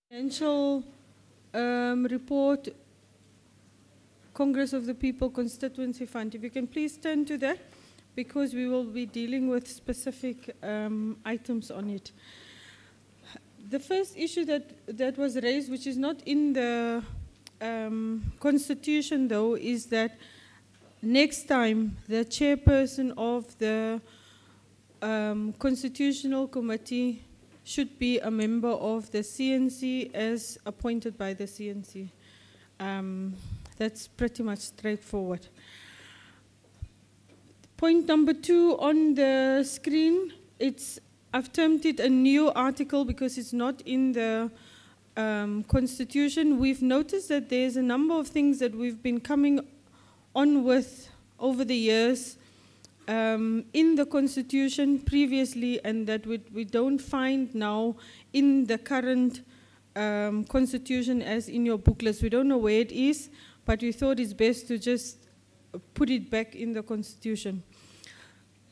Financial report, Congress of the People Constituency Fund. If you can please turn to that, because we will be dealing with specific items on it. The first issue that was raised, which is not in the Constitution though, is that next time the chairperson of the Constitutional Committee should be a member of the CNC as appointed by the CNC. That's pretty much straightforward. Point number 2 on the screen, I've termed it a new article because it's not in the Constitution. We've noticed that there's a number of things that we've been coming on with over the years in the Constitution previously, and that we don't find now in the current Constitution as in your booklets. We don't know where it is, but we thought it's best to just put it back in the Constitution.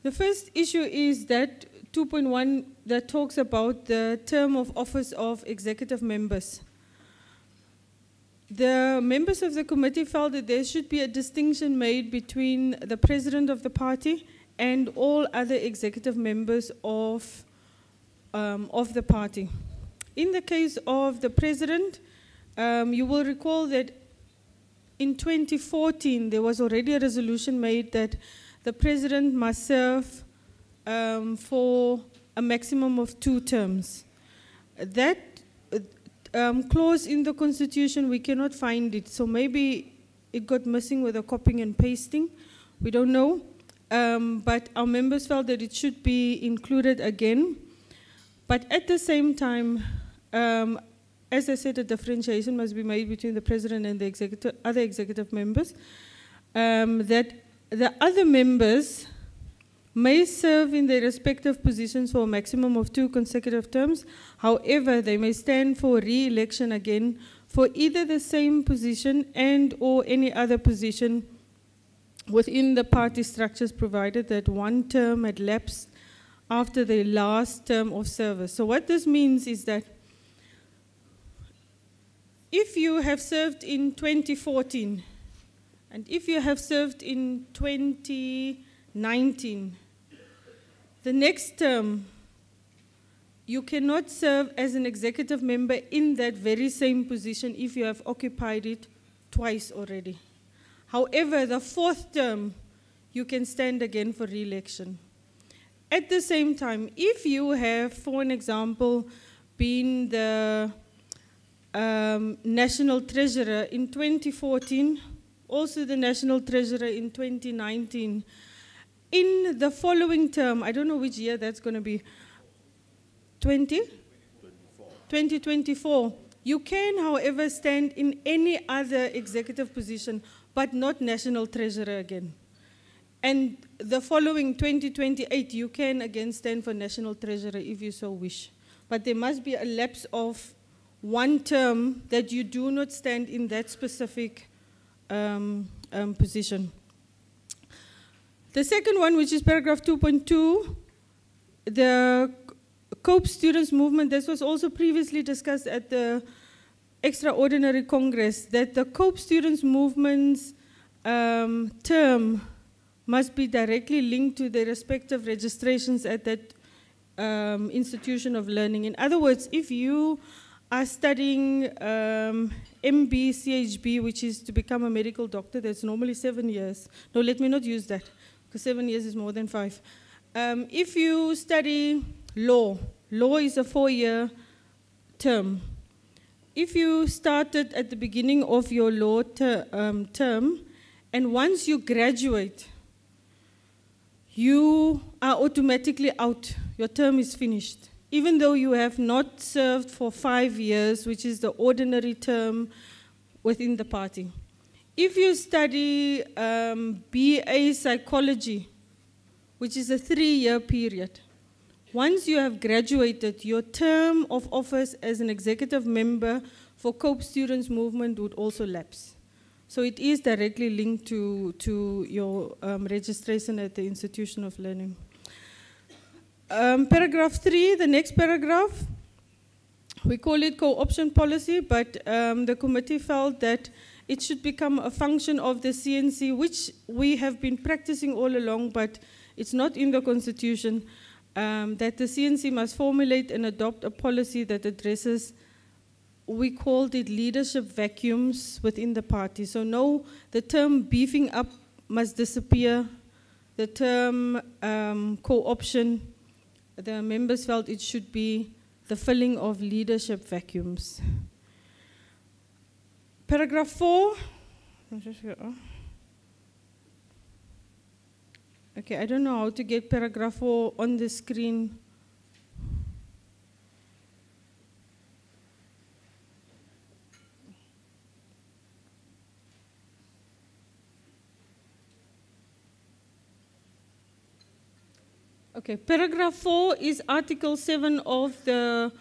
The first issue is that 2.1 that talks about the term of office of executive members. The members of the committee felt that there should be a distinction made between the president of the party and all other executive members of the party. In the case of the president, you will recall that in 2014, there was already a resolution made that the president must serve for a maximum of 2 terms. That clause in the Constitution, we cannot find it. So maybe it got missing with the copying and pasting. We don't know. But our members felt that it should be included again. But at the same time, as I said, a differentiation must be made between the president and the other executive members. That the other members may serve in their respective positions for a maximum of 2 consecutive terms. However, they may stand for re-election again for either the same position and or any other position within the party structures, provided that 1 term had lapsed after their last term of service. So what this means is that if you have served in 2014 and if you have served in 2019, the next term, you cannot serve as an executive member in that very same position if you have occupied it twice already. However, the 4th term, you can stand again for re-election. At the same time, if you have, for an example, been the National Treasurer in 2014, also the National Treasurer in 2019, in the following term, I don't know which year that's going to be, 2024, you can, however, stand in any other executive position, but not National Treasurer again. And the following 2028, you can again stand for National Treasurer if you so wish. But there must be a lapse of 1 term that you do not stand in that specific position. The second one, which is paragraph 2.2, the COPE Students Movement, this was also previously discussed at the Extraordinary Congress, that the COPE Students Movement's term must be directly linked to their respective registrations at that institution of learning. In other words, if you are studying MB, CHB, which is to become a medical doctor, that's normally 7 years. No, let me not use that, because 7 years is more than 5. If you study law, law is a 4-year term. If you started at the beginning of your law term, and once you graduate, you are automatically out. Your term is finished, even though you have not served for 5 years, which is the ordinary term within the party. If you study BA Psychology, which is a 3-year period, once you have graduated, your term of office as an executive member for COPE Students Movement would also lapse. So it is directly linked to your registration at the institution of learning. Paragraph 3, the next paragraph, We call it co-option policy, but the committee felt that it should become a function of the CNC, which we have been practicing all along, but it's not in the constitution, that the CNC must formulate and adopt a policy that addresses, we called it leadership vacuums within the party. So no, the term beefing up must disappear. The term co-option, the members felt it should be the filling of leadership vacuums. Paragraph 4. Okay, I don't know how to get paragraph 4 on the screen. Okay, paragraph 4 is Article 7 of the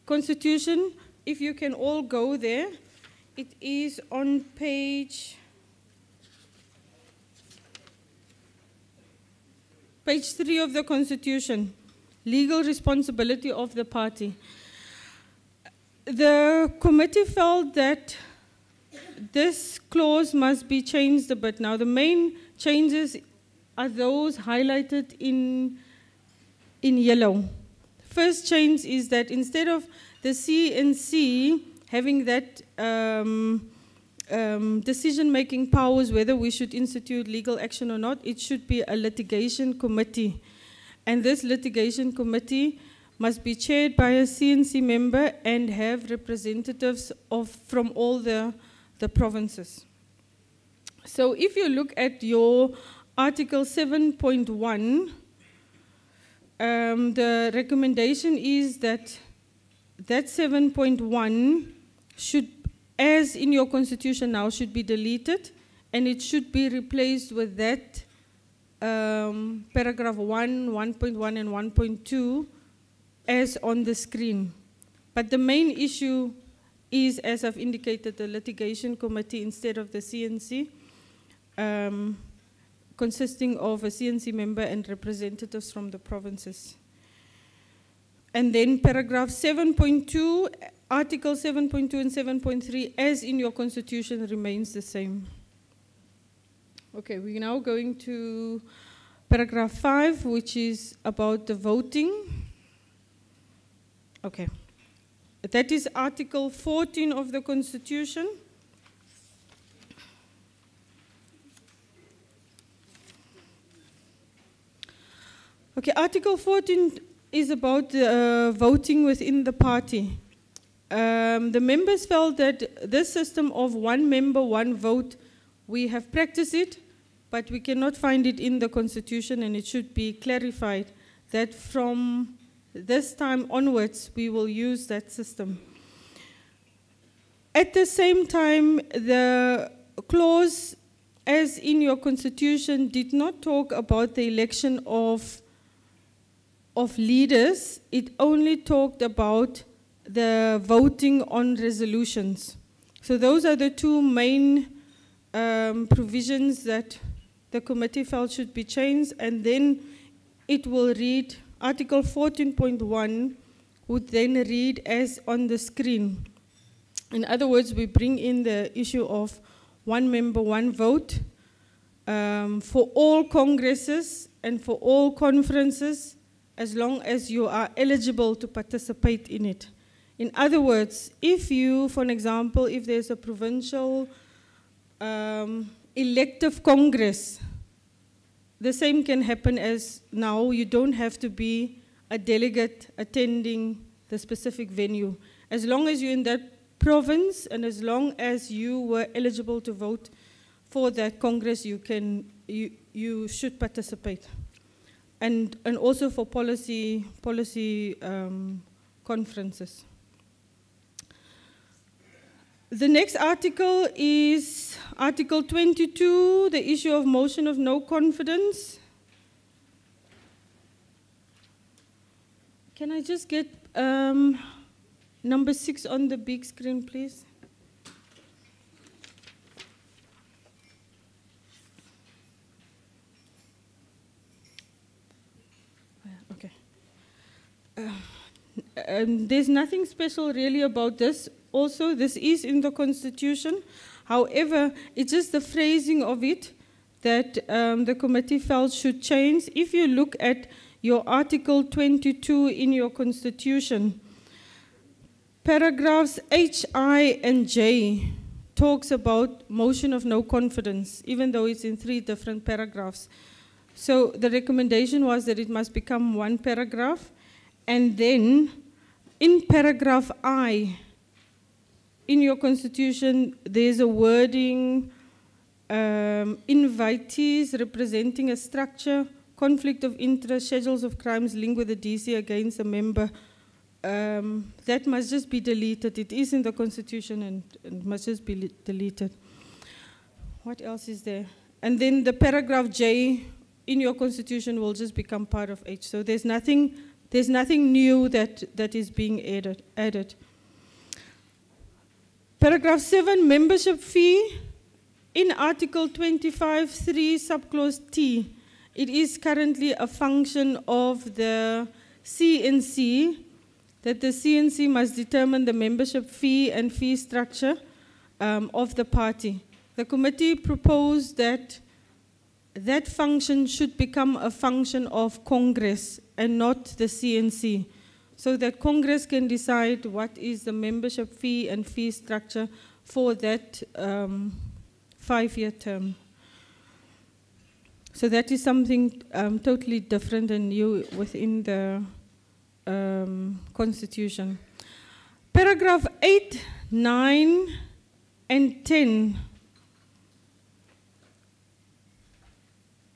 Constitution. If you can all go there, it is on page 3 of the Constitution, legal responsibility of the party. The committee felt that this clause must be changed a bit. Now, the main changes are those highlighted in yellow. First change is that instead of the CNC having that decision-making powers whether we should institute legal action or not, it should be a litigation committee. And this litigation committee must be chaired by a CNC member and have representatives from all the provinces. So if you look at your Article 7.1, the recommendation is that 7.1 should, as in your constitution now, should be deleted, and it should be replaced with that paragraph 1, 1.1 and 1.2 as on the screen. But the main issue is, as I've indicated, the litigation committee instead of the CNC, consisting of a CNC member and representatives from the provinces. And then paragraph 7.2, Article 7.2 and 7.3, as in your constitution, remains the same. Okay, we're now going to paragraph 5, which is about the voting. Okay, that is Article 14 of the Constitution. Okay, Article 14 is about voting within the party. The members felt that this system of one member, one vote, we have practiced it, but we cannot find it in the Constitution, and it should be clarified that from this time onwards, we will use that system. At the same time, the clause, as in your Constitution, did not talk about the election of leaders. It only talked about the voting on resolutions. So those are the two main provisions that the committee felt should be changed, and then it will read, Article 14.1 would then read as on the screen. In other words, we bring in the issue of one member, one vote for all congresses and for all conferences, as long as you are eligible to participate in it. In other words, if you, for an example, if there's a provincial elective congress, the same can happen as now. You don't have to be a delegate attending the specific venue. As long as you're in that province and as long as you were eligible to vote for that congress, you should participate. And also for policy conferences. The next article is Article 22, the issue of motion of no confidence. Can I just get number 6 on the big screen, please? Okay. There's nothing special really about this. Also, this is in the Constitution. However, it's just the phrasing of it that the committee felt should change. If you look at your Article 22 in your Constitution, paragraphs H, I, and J talks about motion of no confidence, even though it's in 3 different paragraphs. So the recommendation was that it must become 1 paragraph. And then in paragraph I, in your Constitution, there's a wording, invitees representing a structure, conflict of interest, schedules of crimes linked with the DC against a member. That must just be deleted. It is in the Constitution and must just be deleted. What else is there? And then the paragraph J in your Constitution will just become part of H. So there's nothing new that is being added. Paragraph 7, membership fee. In Article 25(3), subclause T, it is currently a function of the CNC, that the CNC must determine the membership fee and fee structure of the party. The committee proposed that that function should become a function of Congress and not the CNC, so that Congress can decide what is the membership fee and fee structure for that 5-year term. So that is something totally different and new within the Constitution. Paragraph 8, 9, and 10,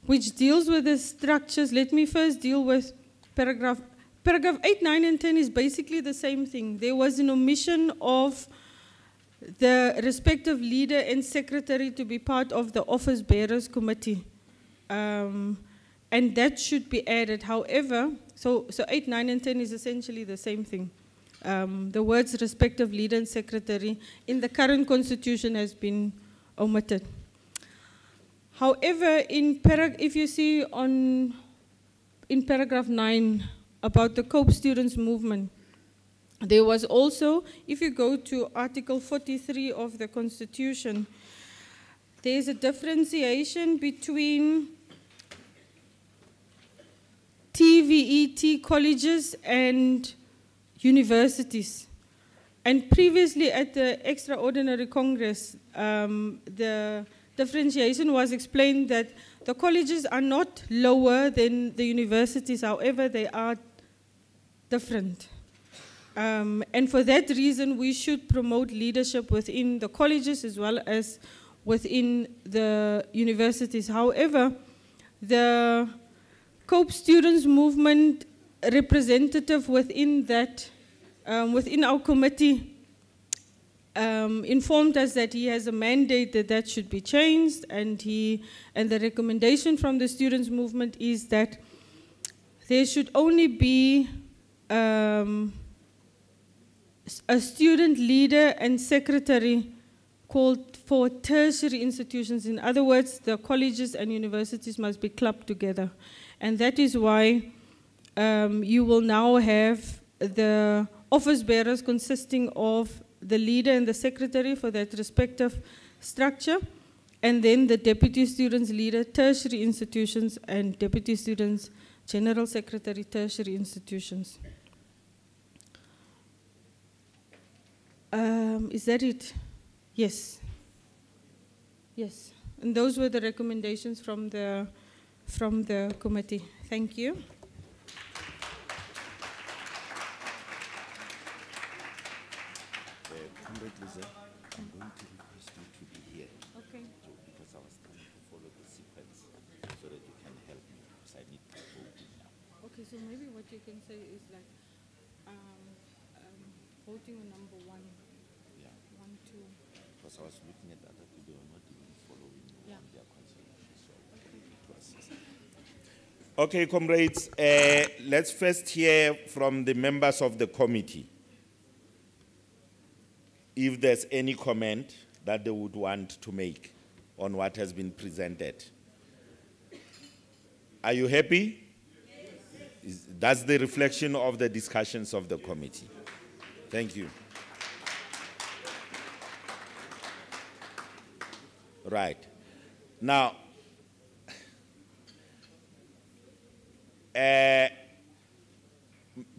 which deals with the structures. Let me first deal with paragraph 8, 9, and 10 is basically the same thing. There was an omission of the respective leader and secretary to be part of the office bearers committee. And that should be added. However, so 8, 9, and 10 is essentially the same thing. The words respective leader and secretary in the current Constitution has been omitted. However, if you see in paragraph 9 about the COPE students movement, there was also, if you go to Article 43 of the Constitution, there's a differentiation between TVET colleges and universities. And previously at the Extraordinary Congress, the differentiation was explained that the colleges are not lower than the universities, however, they are different. And for that reason, we should promote leadership within the colleges as well as within the universities. However, the COPE students movement representative within that, within our committee, informed us that he has a mandate that should be changed, and the recommendation from the students movement is that there should only be a student leader and secretary called for tertiary institutions. In other words, the colleges and universities must be clubbed together. And that is why you will now have the office bearers consisting of the leader and the secretary for that respective structure, and then the deputy students leader, tertiary institutions, and deputy students general secretary, tertiary institutions. Is that it? Yes. Yes. And those were the recommendations from the committee. Thank you. Comrade Lisa, I'm going to request you to be here. Okay. So, because I was trying to follow the sequence so that you can help me, because I need to vote now. Okay, so maybe what you can say is like voting on number 1. Yeah. 1, 2. Because I was looking at other people who are not even following their constitution. So to assist. Okay, comrades, let's first hear from the members of the committee if there's any comment that they would want to make on what has been presented. Are you happy? Yes. That's the reflection of the discussions of the committee. Thank you. Right. Now,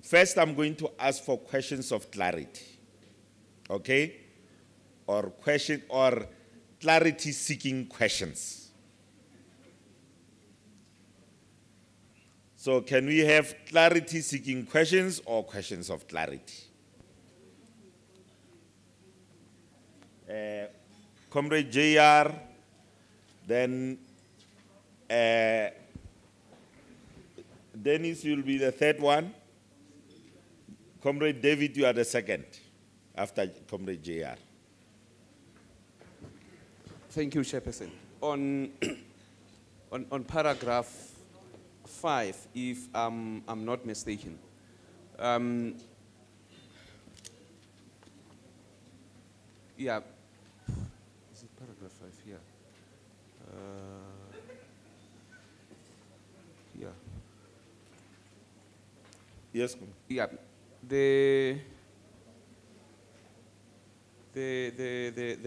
first I'm going to ask for questions of clarity. Okay? Or clarity-seeking questions. So can we have clarity-seeking questions or questions of clarity? Comrade JR, then Dennis, you'll be the third one. Comrade David, you are the second after Comrade JR. Thank you, Chairperson. On paragraph 5, if I'm not mistaken, yeah, is it paragraph 5 here? Yeah. Yes. Yeah. The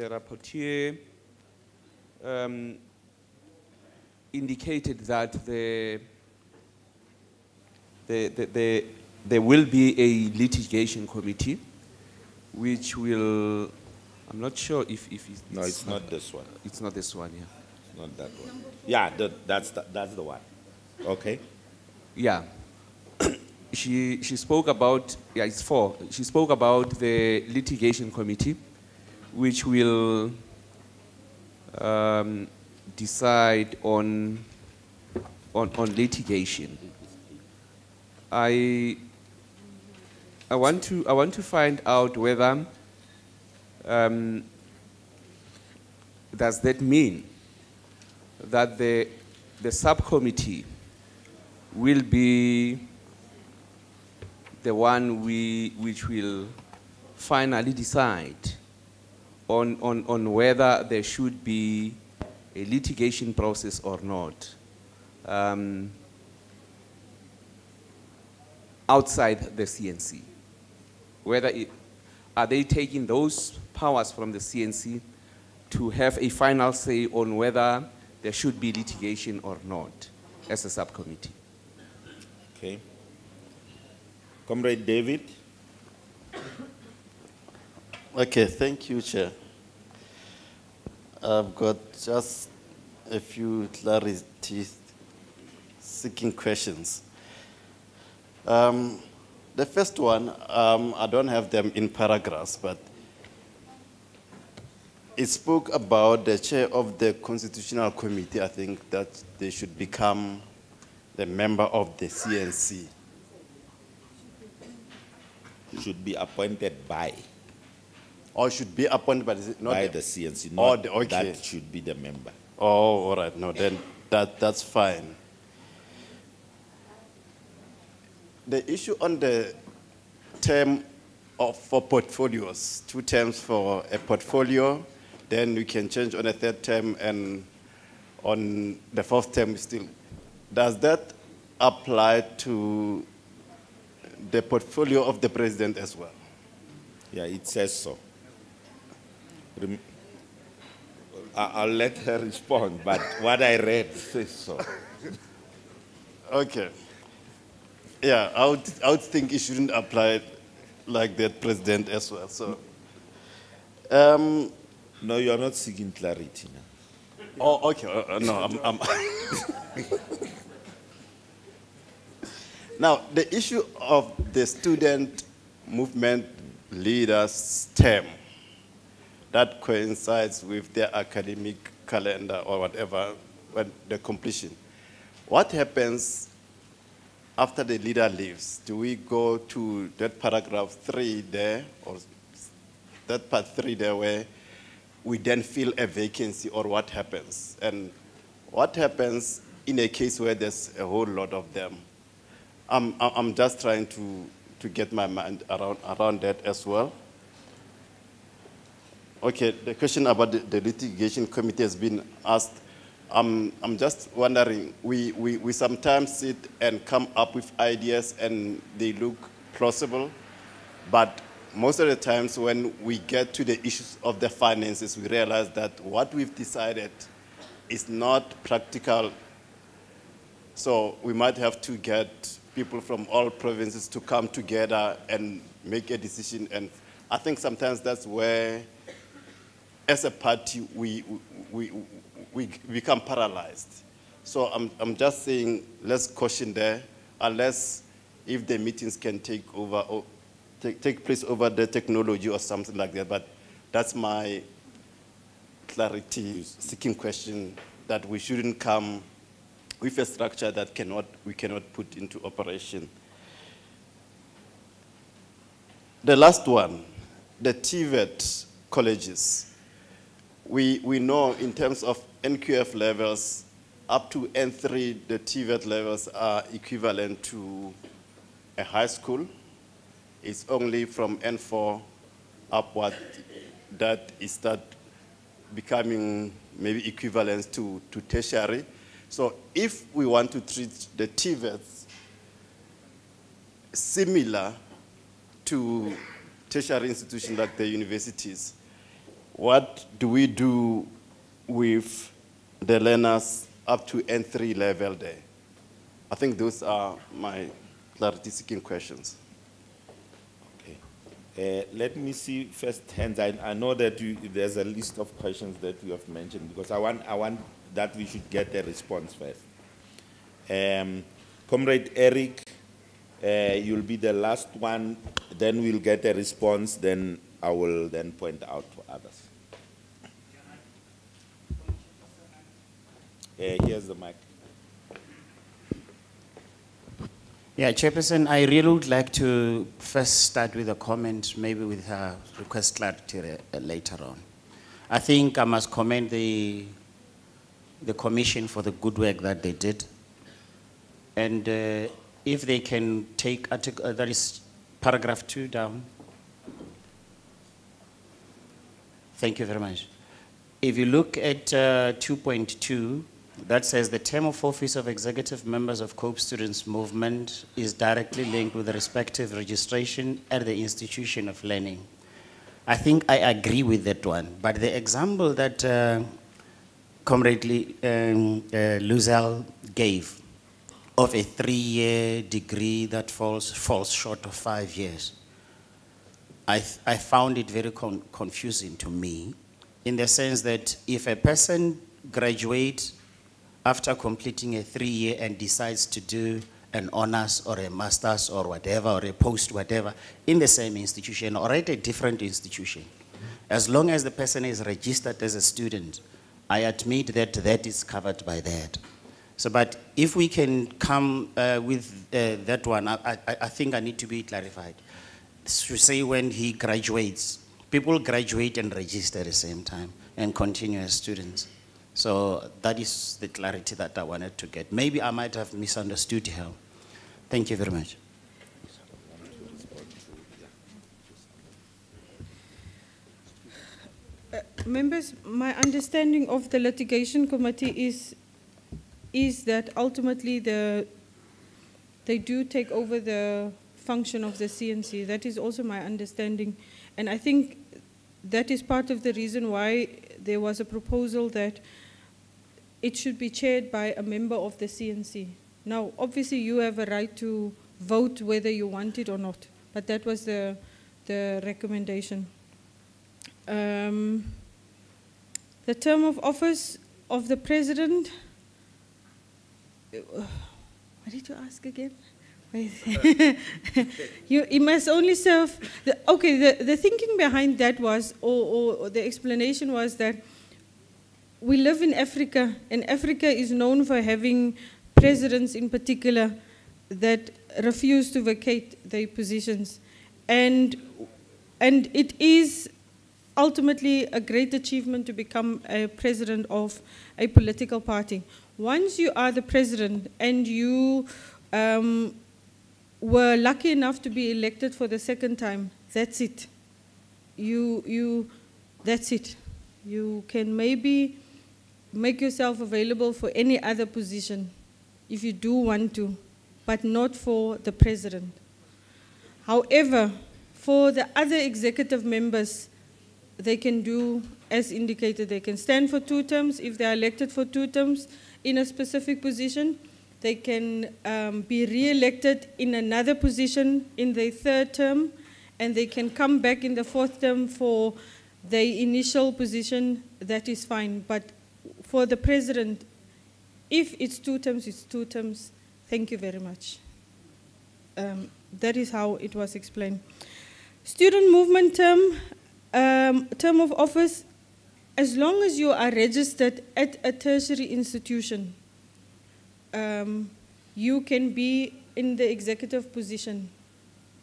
rapporteur indicated that there will be a litigation committee, which will, I'm not sure if it's No, it's not this one. It's not this one, yeah. It's not that one. Yeah, that's the one. Okay. Yeah. She spoke about, yeah, it's 4. She spoke about the litigation committee, which will decide on litigation. I want to find out whether does that mean that the subcommittee will be the one which will finally decide on whether there should be a litigation process or not, outside the CNC. Are they taking those powers from the CNC to have a final say on whether there should be litigation or not as a subcommittee? Okay. Comrade David. Okay, thank you, Chair. I've got just a few clarity-seeking questions. The first one, I don't have them in paragraphs, but it spoke about the chair of the Constitutional Committee. I think that they should become the member of the CNC. Should be appointed by. Or should be appointed by the CNC. Not okay. That should be the member. Oh, all right. No, then that's fine. The issue on the term for portfolios, 2 terms for a portfolio, then we can change on a 3rd term, and on the 4th term still. Does that apply to the portfolio of the president as well? Yeah, it says so. I'll let her respond, but what I read says so. Okay. Yeah, I would think it shouldn't apply like that president as well. So, no, you're not seeking clarity now. Oh, okay. No, I'm Now, the issue of the student movement leaders' term, that coincides with their academic calendar or whatever, when the completion. What happens after the leader leaves? Do we go to that paragraph 3 there, or that part 3 there, where we then fill a vacancy, or what happens? And what happens in a case where there's a whole lot of them? I'm just trying to get my mind around that as well. Okay, the question about the litigation committee has been asked. I'm just wondering, we sometimes sit and come up with ideas and they look plausible, but most of the times when we get to the issues of the finances, we realize that what we've decided is not practical. So we might have to get people from all provinces to come together and make a decision. And I think sometimes that's where, as a party, we become paralyzed. So I'm just saying, let's caution there, unless if the meetings can take over or take place over the technology or something like that. But that's my clarity-seeking question, that we shouldn't come with a structure that we cannot put into operation. The last one, the TVET colleges. We know in terms of NQF levels, up to N3, the TVET levels are equivalent to a high school. It's only from N4 upward that it starts becoming maybe equivalent to tertiary. So if we want to treat the TVETs similar to tertiary institutions like the universities, what do we do with the learners up to N3 level there? I think those are my clarity-seeking questions. Let me see first hands. I know that there's a list of questions that you have mentioned, because I want that we should get a response first. Comrade Eric, you'll be the last one, then we'll get a response, then I will then point out to others. Here's the mic. Yeah, Chairperson, I really would like to first start with a comment, maybe with a request clarity later on. I think I must commend the Commission for the good work that they did. And if they can take, that is paragraph 2 down. Thank you very much. If you look at 2.2, that says the term of office of executive members of COPE Students Movement is directly linked with the respective registration at the institution of learning. I think I agree with that one, but the example that Comrade Luzel gave of a 3-year degree that falls short of 5 years, I found it very confusing to me, in the sense that if a person graduates after completing a 3-year and decides to do an honors or a master's or whatever, or a post whatever, in the same institution or at a different institution, as long as the person is registered as a student, I admit that that is covered by that. So, but if we can come with that one, I think I need to be clarified. To say when he graduates, people graduate and register at the same time and continue as students. So that is the clarity that I wanted to get. Maybe I might have misunderstood her. Thank you very much. Members, my understanding of the litigation committee is that ultimately they do take over the function of the CNC. That is also my understanding. And I think that is part of the reason why there was a proposal that it should be chaired by a member of the CNC. Now, obviously, you have a right to vote whether you want it or not, but that was the recommendation. The term of office of the president, what did you ask again? You must only serve, the thinking behind that was, or the explanation was that we live in Africa, and Africa is known for having presidents in particular that refuse to vacate their positions. And it is ultimately a great achievement to become a president of a political party. Once you are the president and you were lucky enough to be elected for the second time, that's it. That's it. You can maybe make yourself available for any other position if you do want to, but not for the president. However, for the other executive members, they can do as indicated. They can stand for 2 terms. If they are elected for 2 terms in a specific position, they can be re-elected in another position in their 3rd term, and they can come back in the 4th term for their initial position. That is fine. But for the president, if it's 2 terms, it's 2 terms. Thank you very much. That is how it was explained. Student movement term of office, as long as you are registered at a tertiary institution, you can be in the executive position.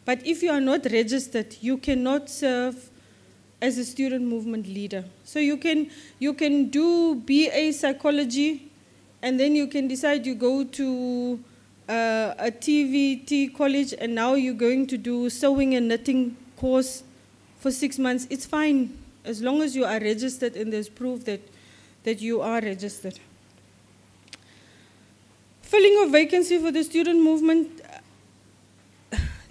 But if you are not registered, you cannot serve as a student movement leader. So you can do BA psychology, and then you can decide you go to a TVT college, and now you're going to do sewing and knitting course for 6 months. It's fine, as long as you are registered and there's proof that you are registered. Filling of vacancy for the student movement,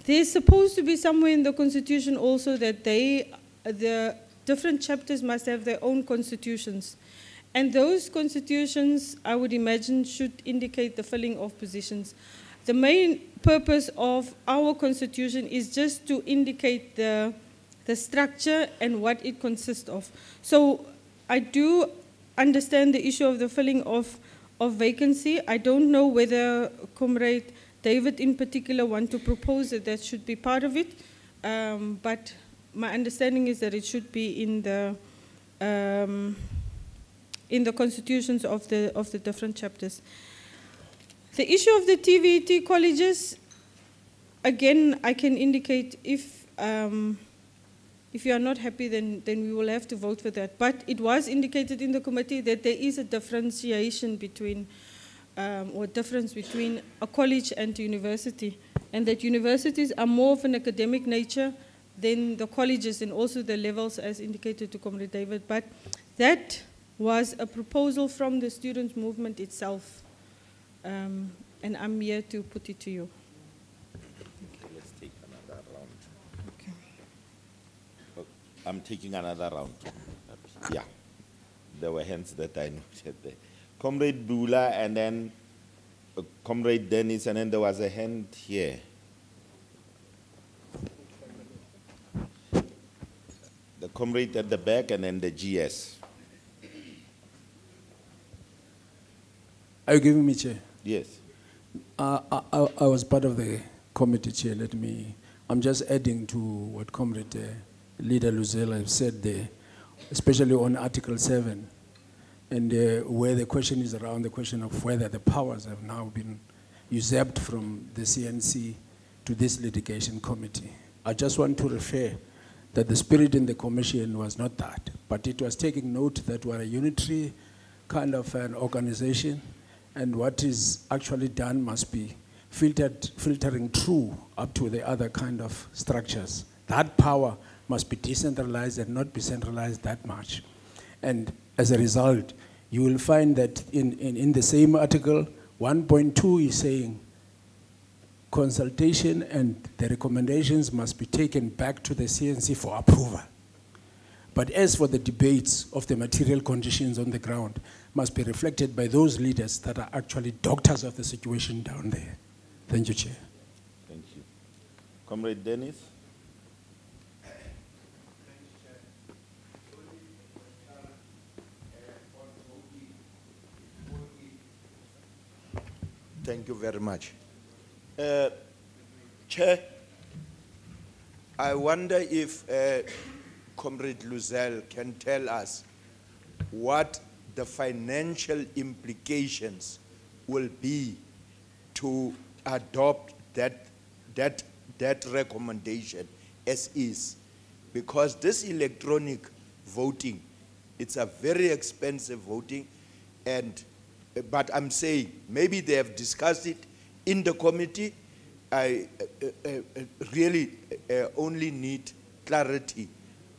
there's supposed to be somewhere in the constitution also that the different chapters must have their own constitutions. And those constitutions, I would imagine, should indicate the filling of positions. The main purpose of our constitution is just to indicate the structure and what it consists of. So I do understand the issue of the filling of vacancy. I don't know whether Comrade David in particular want to propose that should be part of it, but my understanding is that it should be in the constitutions of the different chapters. The issue of the TVET colleges, again, I can indicate if you are not happy, then we will have to vote for that. But it was indicated in the committee that there is a differentiation between, or difference between a college and a university, and that universities are more of an academic nature than the colleges, and also the levels as indicated to Comrade David. But that was a proposal from the students' movement itself, and I'm here to put it to you. Let's take another round. Okay. I'm taking another round. Yeah, there were hands that I noted there. Comrade Bula, and then Comrade Dennis, and then there was a hand here. The comrade at the back, and then the GS. Are you giving me chair? Yes. I was part of the committee chair. I'm just adding to what Comrade Leader Luzela said there, especially on Article 7, and where the question is around the question of whether the powers have now been usurped from the CNC to this litigation committee. I just want to refer that the spirit in the commission was not that, but it was taking note that we're a unitary kind of an organization, and what is actually done must be filtering through up to the other kind of structures. That power must be decentralized and not be centralized that much. And as a result, you will find that in the same article, 1.2 is saying consultation and the recommendations must be taken back to the CNC for approval. But as for the debates of the material conditions on the ground, must be reflected by those leaders that are actually doctors of the situation down there. Thank you, Chair. Thank you. Comrade Dennis? Thank you very much. Chair, I wonder if Comrade Luzel can tell us what the financial implications will be to adopt that recommendation as is. Because this electronic voting, it's a very expensive voting, but I'm saying maybe they have discussed it in the committee. I really only need clarity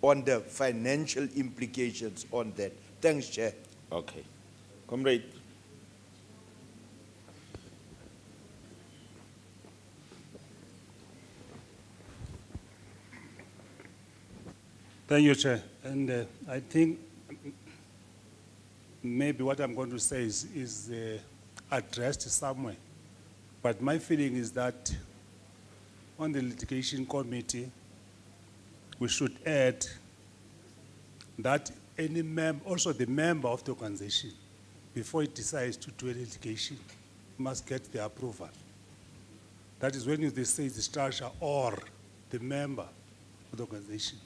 on the financial implications on that. Thanks, Chair. Okay. Comrade. Thank you, Chair. And I think maybe what I'm going to say is addressed somewhere. But my feeling is that on the litigation committee, we should add that any member, also the member of the organization, before it decides to do a litigation, must get the approval. That is when they say the structure or the member of the organization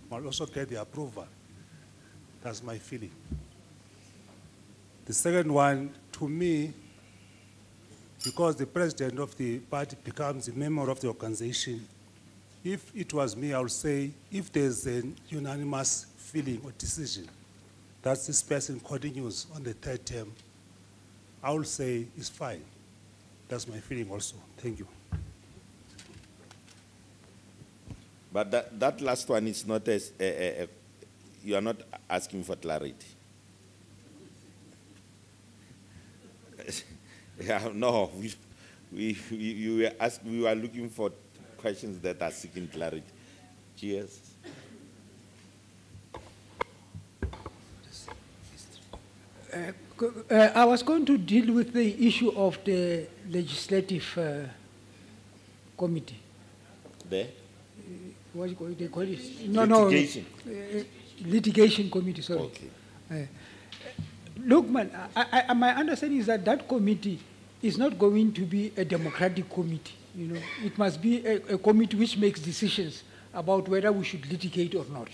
must also get the approval. That's my feeling. The second one, to me, because the president of the party becomes a member of the organization, if it was me, I would say, if there's a unanimous feeling or decision that this person continues on the third term, I would say it's fine. That's my feeling also. Thank you. But that last one is not as, you are not asking for clarity. Yeah, no, we were looking for questions that are seeking clarity. Cheers. I was going to deal with the issue of the legislative committee. There? What do they call it? Litigation. Litigation committee, sorry. Okay. Look, man, my understanding is that that committee is not going to be a democratic committee. You know, it must be a committee which makes decisions about whether we should litigate or not,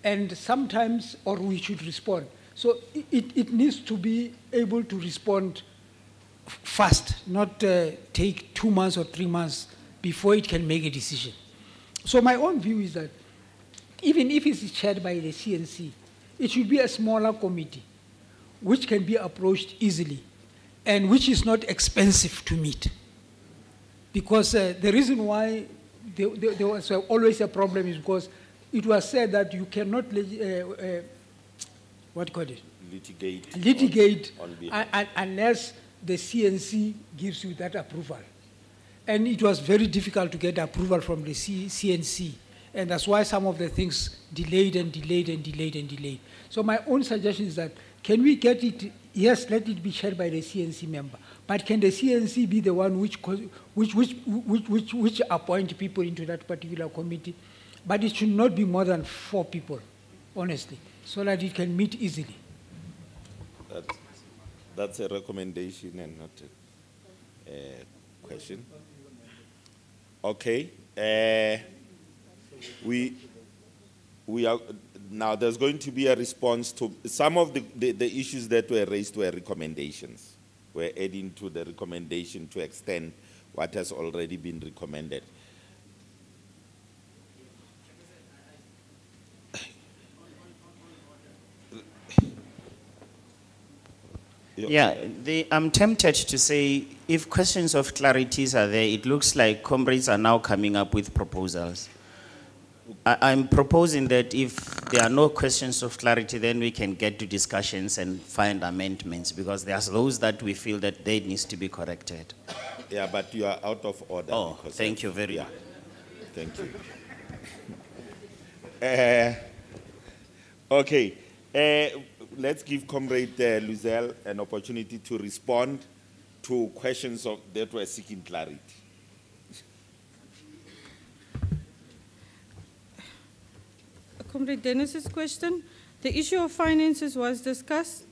and sometimes, or we should respond. So it needs to be able to respond fast, not take 2 months or 3 months before it can make a decision. So my own view is that even if it's chaired by the CNC, it should be a smaller committee which can be approached easily and which is not expensive to meet. Because the reason why there was always a problem is because it was said that you cannot, what do you call it? Litigate unless the CNC gives you that approval. And it was very difficult to get approval from the CNC. And that's why some of the things delayed and delayed and delayed and delayed. So my own suggestion is that, can we get it, yes, let it be chaired by the CNC member, but can the CNC be the one which appoint people into that particular committee? But it should not be more than 4 people, honestly, so that it can meet easily. That's a recommendation and not a question. Okay. We are now. There's going to be a response to some of the issues that were raised were recommendations. We're adding to the recommendation to extend what has already been recommended. Yeah, I'm tempted to say if questions of clarities are there, it looks like comrades are now coming up with proposals. I'm proposing that if there are no questions of clarity, then we can get to discussions and find amendments, because there's those that we feel that they needs to be corrected. Yeah, but you are out of order. Oh, thank you very much. Thank you. Okay. Let's give Comrade Luzel an opportunity to respond to questions that were seeking clarity. Comrade Dennis's question, the issue of finances was discussed,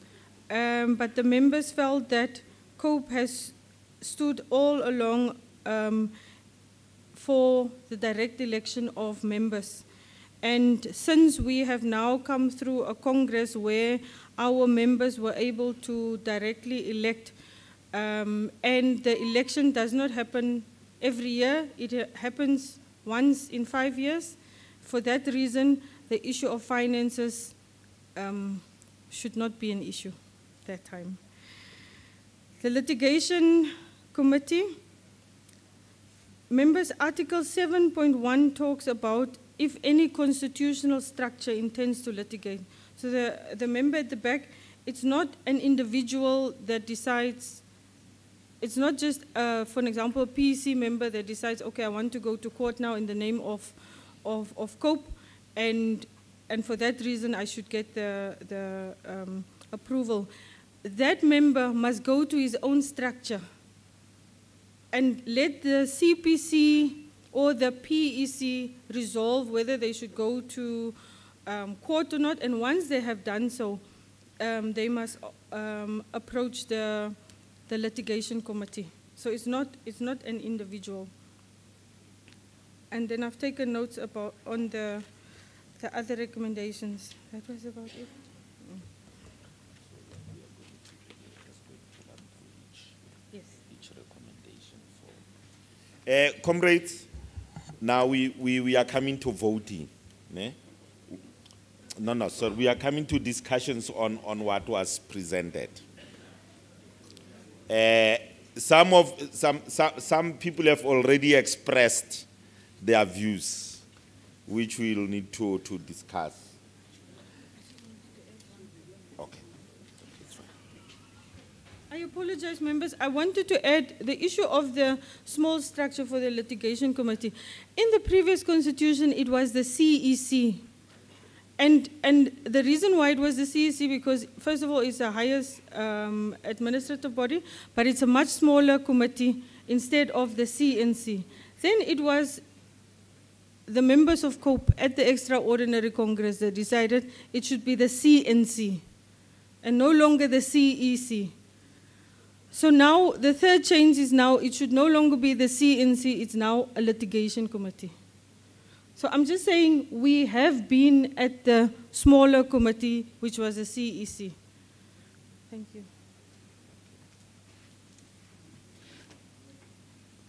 but the members felt that COPE has stood all along for the direct election of members. And since we have now come through a Congress where our members were able to directly elect, and the election does not happen every year, it happens once in 5 years. For that reason, the issue of finances should not be an issue that time. The litigation committee, members, Article 7.1 talks about if any constitutional structure intends to litigate. So the member at the back it's not an individual that decides. It's not just, for an example, a PEC member that decides, okay, I want to go to court now in the name of COPE, and for that reason I should get the approval. That member must go to his own structure and let the CPC or the PEC resolve whether they should go to court or not, and once they have done so, they must approach the litigation committee. So it's not an individual. And then I've taken notes about on the other recommendations. That was about it. Yes. Each recommendation for. Comrades, now we are coming to voting. Ne? No, sir. We are coming to discussions on what was presented. Some people have already expressed their views, which we'll need to discuss. Okay. I apologize, members. I wanted to add the issue of the small structure for the litigation committee. In the previous constitution, it was the CEC. And the reason why it was the CEC, because first of all, it's the highest administrative body, but it's a much smaller committee instead of the CNC. Then it was the members of COPE at the Extraordinary Congress that decided it should be the CNC and no longer the CEC. So now the third change is now it should no longer be the CNC, it's now a litigation committee. So I'm just saying we have been at the smaller committee, which was the CEC. Thank you.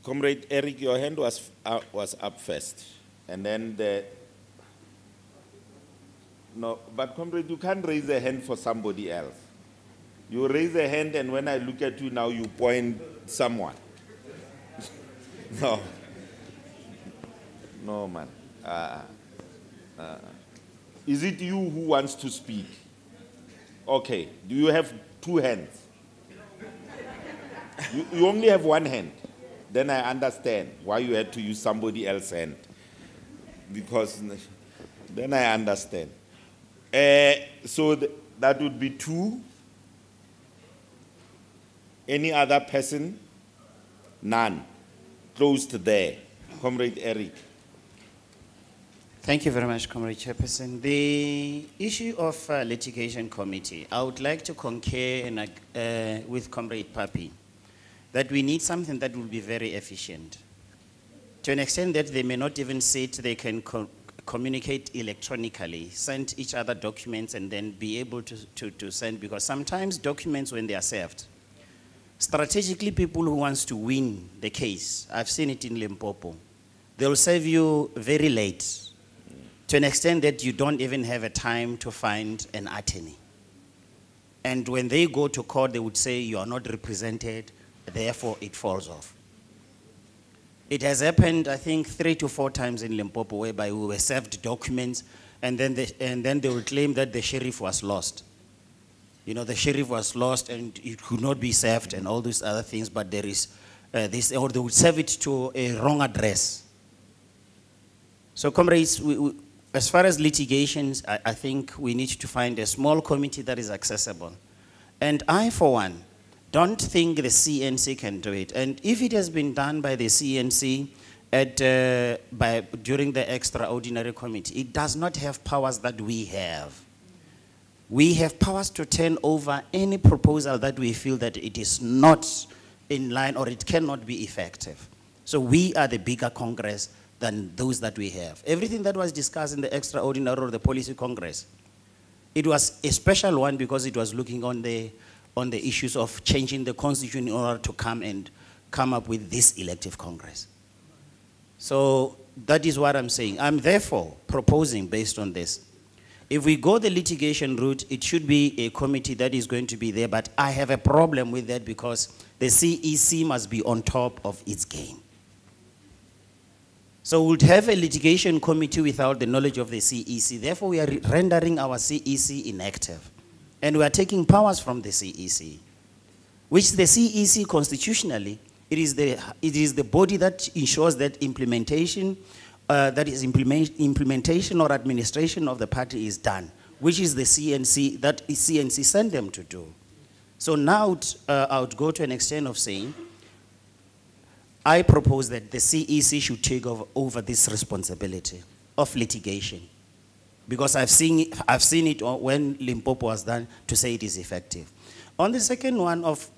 Comrade Eric, your hand was up first. And then no, but comrade, you can't raise a hand for somebody else. You raise a hand, and when I look at you now, you point someone. No. No, man. Is it you who wants to speak? Okay. Do you have two hands? You only have one hand. Then I understand why you had to use somebody else's hand. Because then I understand. So that would be two. Any other person? None. Closed there. Comrade Eric. Thank you very much, Comrade Chairperson. The issue of litigation committee, I would like to concur with Comrade Papi that we need something that will be very efficient. To an extent that they may not even sit, they can communicate electronically, send each other documents, and then be able to send, because sometimes documents, when they are served, strategically people who wants to win the case, I've seen it in Limpopo, they'll serve you very late, to an extent that you don't even have a time to find an attorney. And when they go to court, they would say you are not represented, therefore it falls off. It has happened, I think, 3 to 4 times in Limpopo, whereby we were served documents, and then they will claim that the sheriff was lost. You know, the sheriff was lost and it could not be served and all these other things, but there is this, or they would serve it to a wrong address. So, comrades, as far as litigations, I think we need to find a small committee that is accessible. And I, for one, don't think the CNC can do it. And if it has been done by the CNC during the extraordinary committee, it does not have powers that we have. We have powers to turn over any proposal that we feel that it is not in line or it cannot be effective. So we are the bigger Congress than those that we have. Everything that was discussed in the extraordinary or the policy Congress, it was a special one because it was looking on the issues of changing the constitution in order to come up with this elective Congress. So that is what I'm saying. I'm therefore proposing, based on this, if we go the litigation route, it should be a committee that is going to be there, but I have a problem with that because the CEC must be on top of its game. So we'll have a litigation committee without the knowledge of the CEC. Therefore, we are rendering our CEC inactive. And we are taking powers from the CEC, which the CEC constitutionally, it is the body that ensures that implementation or administration of the party is done, which is the CNC, that CNC sent them to do. So now I would go to an extent of saying, I propose that the CEC should take over this responsibility of litigation. Because I've seen it when Limpopo was done to say it is effective. On the second one of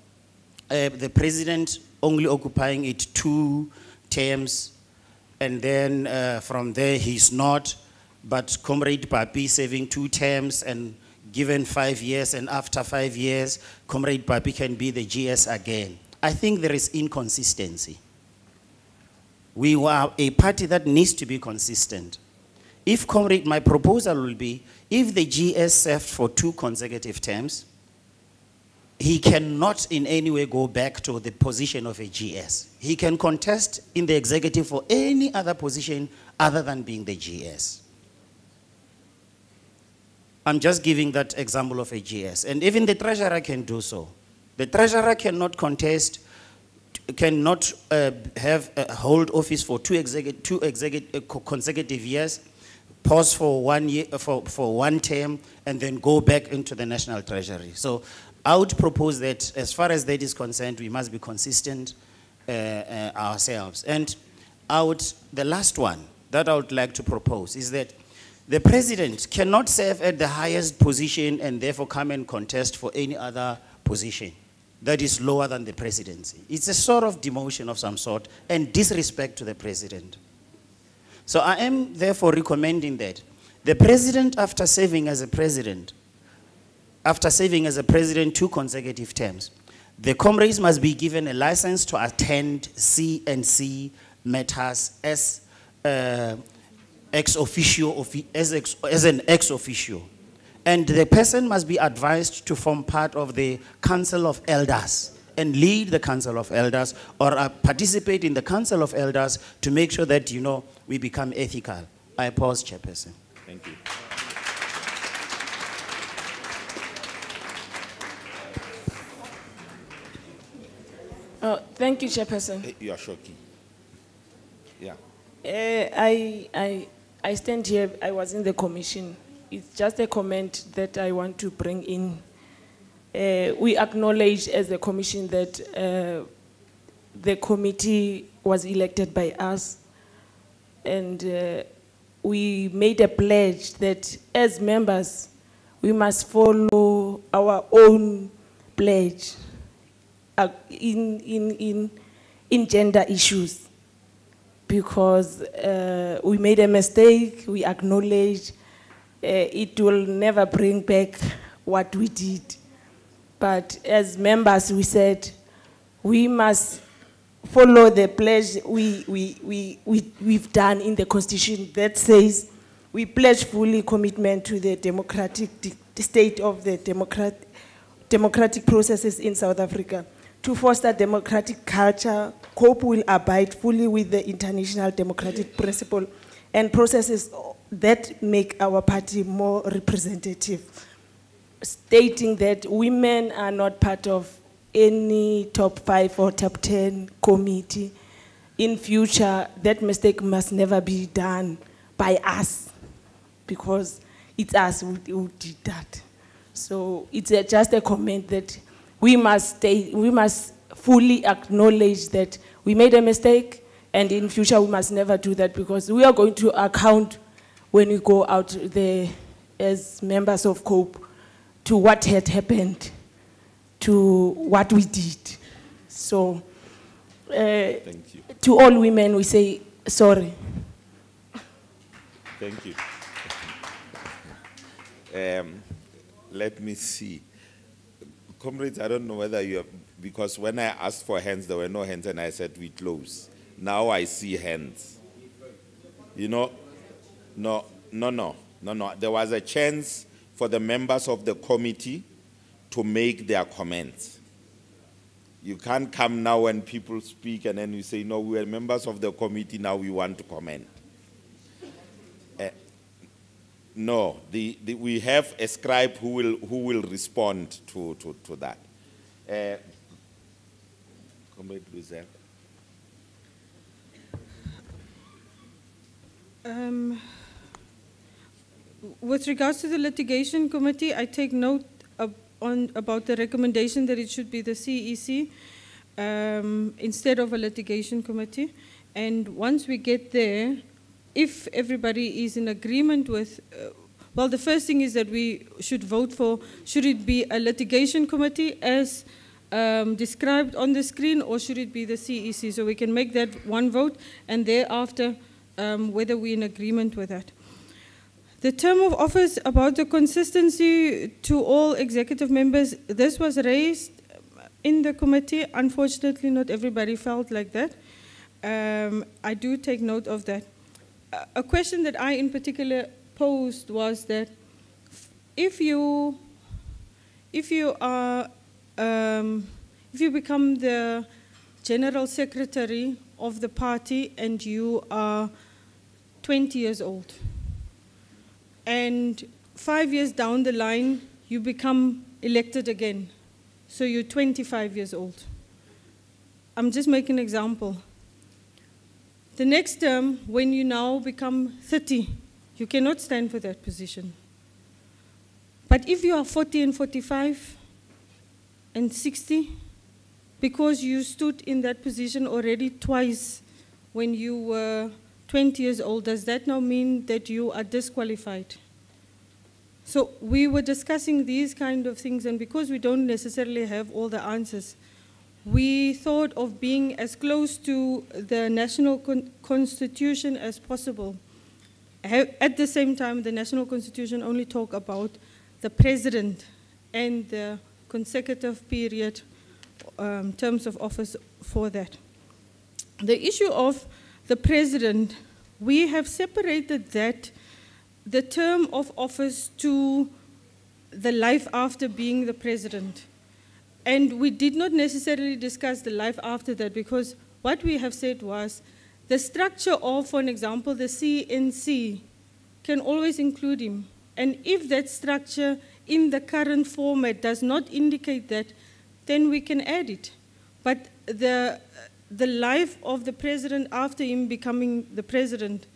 the president only occupying it 2 terms, and then from there he's not, but Comrade Papi serving 2 terms and given 5 years, and after 5 years, Comrade Papi can be the GS again. I think there is inconsistency. We are a party that needs to be consistent. If Comrade, my proposal will be, if the GS served for 2 consecutive terms, he cannot in any way go back to the position of a GS. He can contest in the executive for any other position other than being the GS. I'm just giving that example of a GS. And even the treasurer can do so. The treasurer cannot contest, cannot hold office for 2 consecutive years, pause for 1 year, for 1 term, and then go back into the National Treasury. So I would propose that as far as that is concerned, we must be consistent ourselves. And the last one that I would like to propose is that the president cannot serve at the highest position and therefore come and contest for any other position that is lower than the presidency. It's a sort of demotion of some sort and disrespect to the president. So I am therefore recommending that the president, after serving as a president 2 consecutive terms, the comrades must be given a license to attend CNC matters as ex officio, as an ex officio. And the person must be advised to form part of the Council of Elders and lead the Council of Elders, or participate in the Council of Elders to make sure that, we become ethical. I pause, Chairperson. Thank you. Thank you, Chairperson. You are shocking. Yeah. I stand here, I was in the commission. It's just a comment that I want to bring in. We acknowledge as a commission that the committee was elected by us, and we made a pledge that as members, we must follow our own pledge in gender issues, because we made a mistake, we acknowledge it will never bring back what we did. But as members, we said we must follow the pledge we've done in the Constitution that says we pledge fully commitment to the democratic state of the democratic processes in South Africa. To foster democratic culture, COPE will abide fully with the international democratic principle and processes that make our party more representative, stating that women are not part of any top 5 or top 10 committee. In future, that mistake must never be done by us, because it's us who did that. So it's just a comment that we must fully acknowledge that we made a mistake, and in future we must never do that, because we are going to account when we go out there as members of COPE to what had happened, to what we did. So thank you. To all women we say sorry. Thank you. Let me see. Comrades, I don't know whether you have, because when I asked for hands, there were no hands, and I said we close. Now I see hands. No. There was a chance for the members of the committee to make their comments. You can't come now when people speak and then you say, no, we are members of the committee, now we want to comment. No, we have a scribe who will respond to that. Comrade Luzel. With regards to the litigation committee, I take note about the recommendation that it should be the CEC instead of a litigation committee. And once we get there, if everybody is in agreement with, well, the first thing is that we should vote for, should it be a litigation committee as described on the screen, or should it be the CEC? So we can make that one vote, and thereafter, whether we're in agreement with that. The term of office, about the consistency to all executive members, this was raised in the committee. Unfortunately, not everybody felt like that. I do take note of that. A question that I in particular posed was that if you become the general secretary of the party and you are 20 years old, and 5 years down the line, you become elected again. So you're 25 years old. I'm just making an example. The next term, when you now become 30, you cannot stand for that position. But if you are 40 and 45 and 60, because you stood in that position already twice when you were 20 years old, does that now mean that you are disqualified? So we were discussing these kind of things, and because we don't necessarily have all the answers, we thought of being as close to the national constitution as possible. At the same time, the national constitution only talk about the president and the consecutive period terms of office for that. The issue of the president, we have separated that, the term of office, to the life after being the president. And we did not necessarily discuss the life after that, because what we have said was the structure of, for example, the CNC can always include him. And if that structure in the current format does not indicate that, then we can add it. But the life of the president after him becoming the president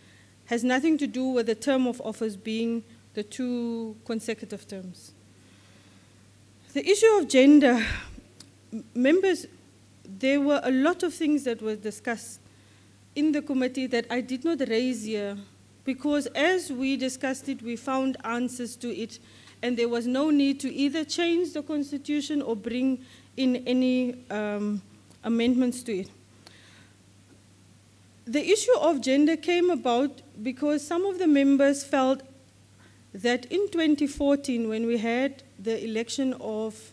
has nothing to do with the term of office being the 2 consecutive terms. The issue of gender, members, there were a lot of things that were discussed in the committee that I did not raise here, because as we discussed it, we found answers to it, and there was no need to either change the constitution or bring in any amendments to it. The issue of gender came about because some of the members felt that in 2014, when we had the election of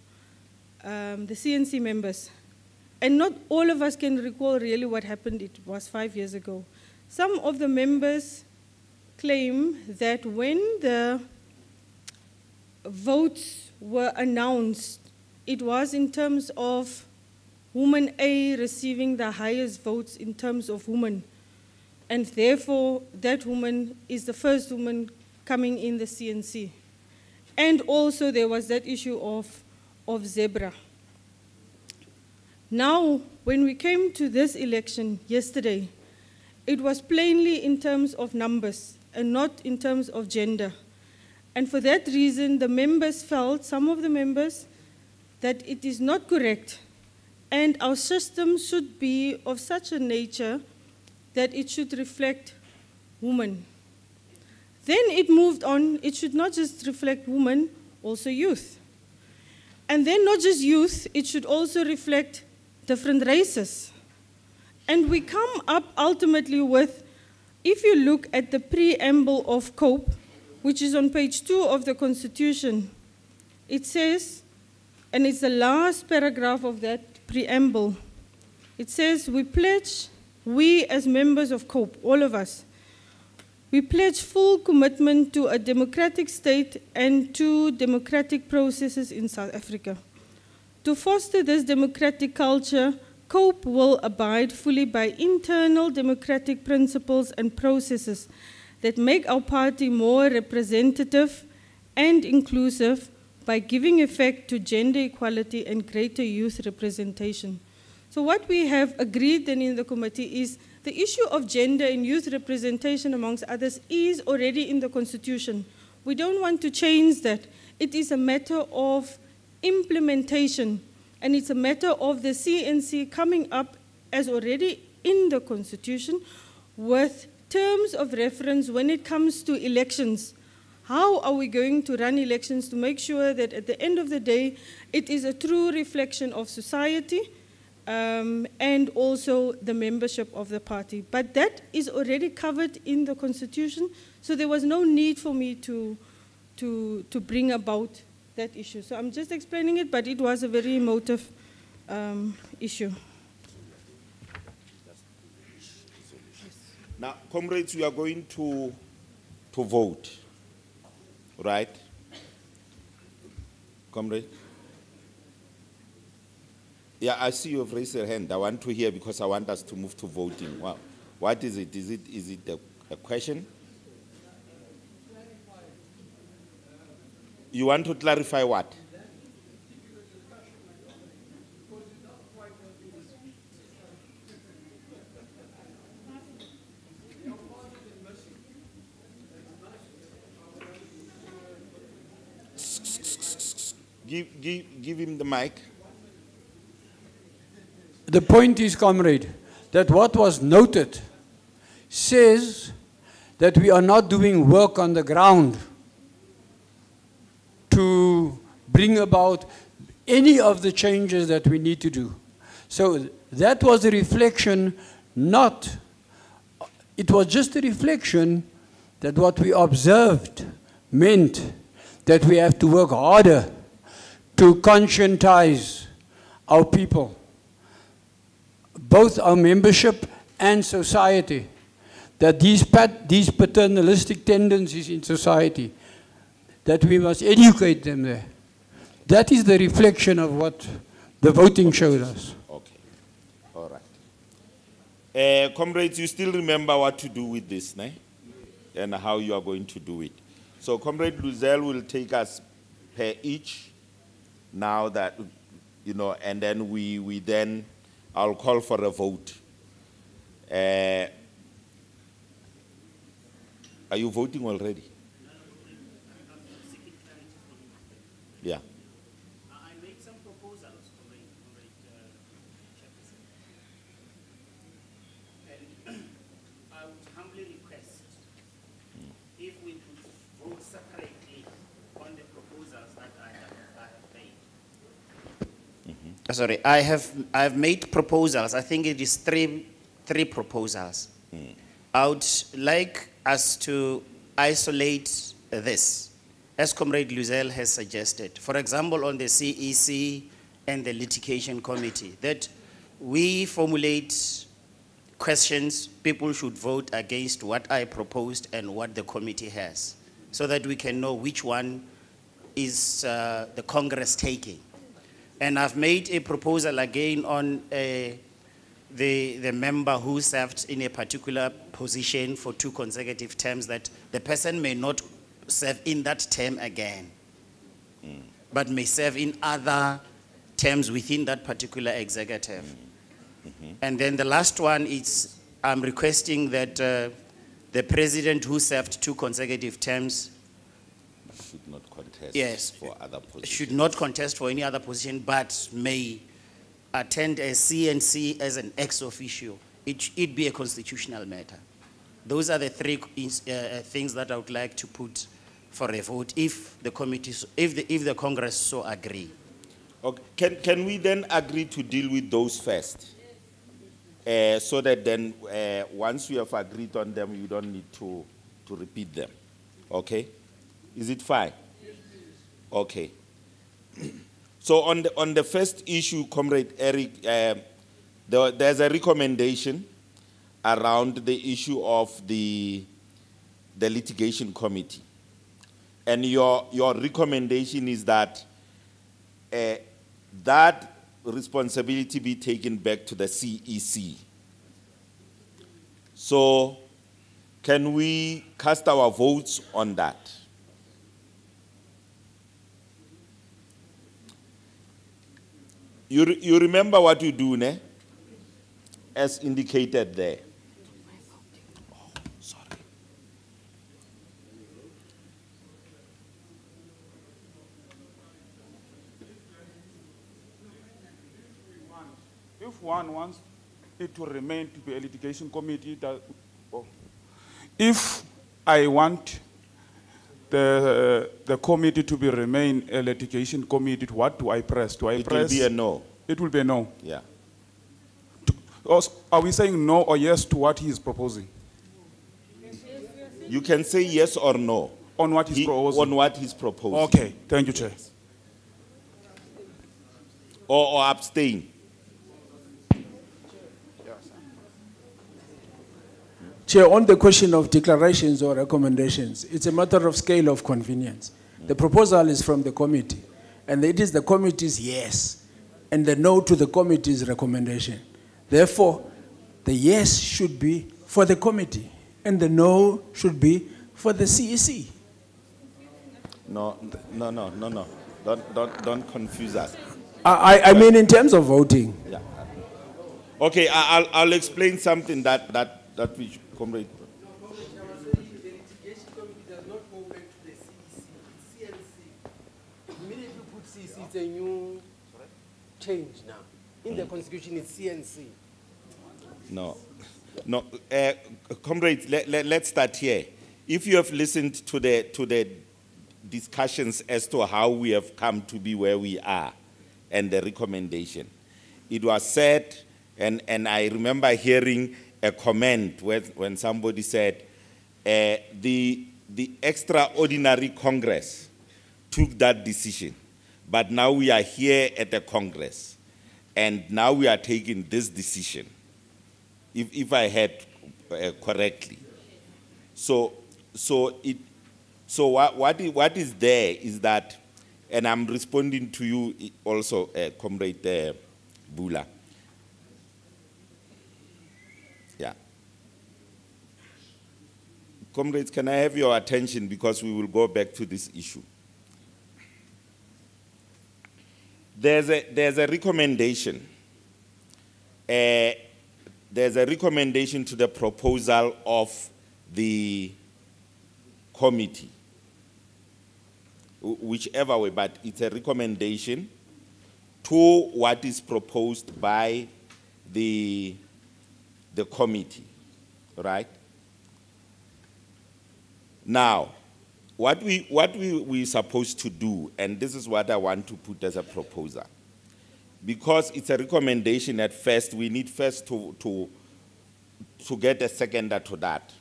the CNC members, and not all of us can recall really what happened, it was 5 years ago. Some of the members claim that when the votes were announced, it was in terms of woman A receiving the highest votes in terms of women, and therefore that woman is the first woman coming in the CNC. And also there was that issue of zebra. Now, when we came to this election yesterday, it was plainly in terms of numbers and not in terms of gender. And for that reason, the members felt, some of the members, that it is not correct, and our system should be of such a nature that it should reflect women. Then it moved on, it should not just reflect women, also youth. And then not just youth, it should also reflect different races. And we come up ultimately with, if you look at the preamble of COPE, which is on page 2 of the Constitution, it says, and it's the last paragraph of that preamble, it says, we pledge, we as members of COPE, all of us, we pledge full commitment to a democratic state and to democratic processes in South Africa. To foster this democratic culture, COPE will abide fully by internal democratic principles and processes that make our party more representative and inclusive by giving effect to gender equality and greater youth representation. So what we have agreed then in the committee is the issue of gender and youth representation, amongst others, is already in the Constitution. We don't want to change that. It is a matter of implementation, and it's a matter of the CNC coming up as already in the Constitution with terms of reference when it comes to elections. How are we going to run elections to make sure that at the end of the day, it is a true reflection of society and also the membership of the party? But that is already covered in the Constitution, so there was no need for me to bring about that issue. So I'm just explaining it, but it was a very emotive issue. Now, comrades, we are going to vote, right? Comrade? Yeah, I see you have raised your hand. I want to hear because I want us to move to voting. Wow. What is it? Is it a question? You want to clarify what? Give him the mic. The point is, comrade, that what was noted says that we are not doing work on the ground to bring about any of the changes that we need to do. So that was a reflection, it was just a reflection that what we observed meant that we have to work harder to conscientize our people, both our membership and society, that these paternalistic tendencies in society, that we must educate them there. That is the reflection of what the voting showed us. Okay, all right. Comrades, you still remember what to do with this, né? And how you are going to do it. So Comrade Luzel will take us per each now that, you know, and then we then, I'll call for a vote. Are you voting already? Yeah. I made some proposals, Comrade Chairperson. And I would humbly request if we could vote separately on the proposals that I have made. Sorry, I have made proposals. I think it is three proposals. I would like us to isolate this, as Comrade Luzel has suggested. For example, on the CEC and the litigation committee, that we formulate questions, people should vote against what I proposed and what the committee has, so that we can know which one is the Congress taking. And I've made a proposal again on the member who served in a particular position for 2 consecutive terms, that the person may not serve in that term again, but may serve in other terms within that particular executive. And then the last one is, I'm requesting that the president who served 2 consecutive terms should not contest for other positions. Should not contest for any other position, but may attend a CNC as an ex officio. It be a constitutional matter. Those are the 3 things that I would like to put for a vote if the committee, if the Congress so agree. Okay. Can we then agree to deal with those first? So that then once we have agreed on them, you don't need to repeat them. Okay? Is it fine? Okay. So on the first issue, Comrade Eric, there's a recommendation around the issue of the litigation committee. And your recommendation is that that responsibility be taken back to the CEC. So Can we cast our votes on that? You remember what you do, ne? As indicated there. Oh, sorry. If one wants it to remain to be a litigation committee, if I want the committee to be remain a litigation committee, what do I press? Do I press? It will be a no. It will be a no. Yeah. Are we saying no or yes to what he is proposing? You can say yes or no. On what he's proposing? On what he's proposing. Okay, thank you, Chair. Or abstain. Chair, on the question of declarations or recommendations, it's a matter of scale of convenience. The proposal is from the committee, and it is the committee's yes, and the no to the committee's recommendation. Therefore, the yes should be for the committee, and the no should be for the CEC. No. Don't confuse us. I mean in terms of voting. Yeah. Okay, I'll explain something that we comrade. The litigation committee does not go back to the CEC. It's CNC. Immediately put CEC, it's a new change now. In the constitution, it's CNC. No. Comrades, let's start here. If you have listened to the discussions as to how we have come to be where we are and the recommendation, it was said, and I remember hearing a comment when somebody said, the extraordinary Congress took that decision, but now we are here at the Congress, and now we are taking this decision, if I heard correctly. So what is there is that, and I'm responding to you also, Comrade Bula. Yeah. Comrades, can I have your attention because we will go back to this issue. There's a recommendation. There's a recommendation to the proposal of the committee, whichever way, but it's a recommendation to what is proposed by the committee, right? Now, what we're supposed to do, and this is what I want to put as a proposal, because it's a recommendation at first, we need first to get a seconder to that.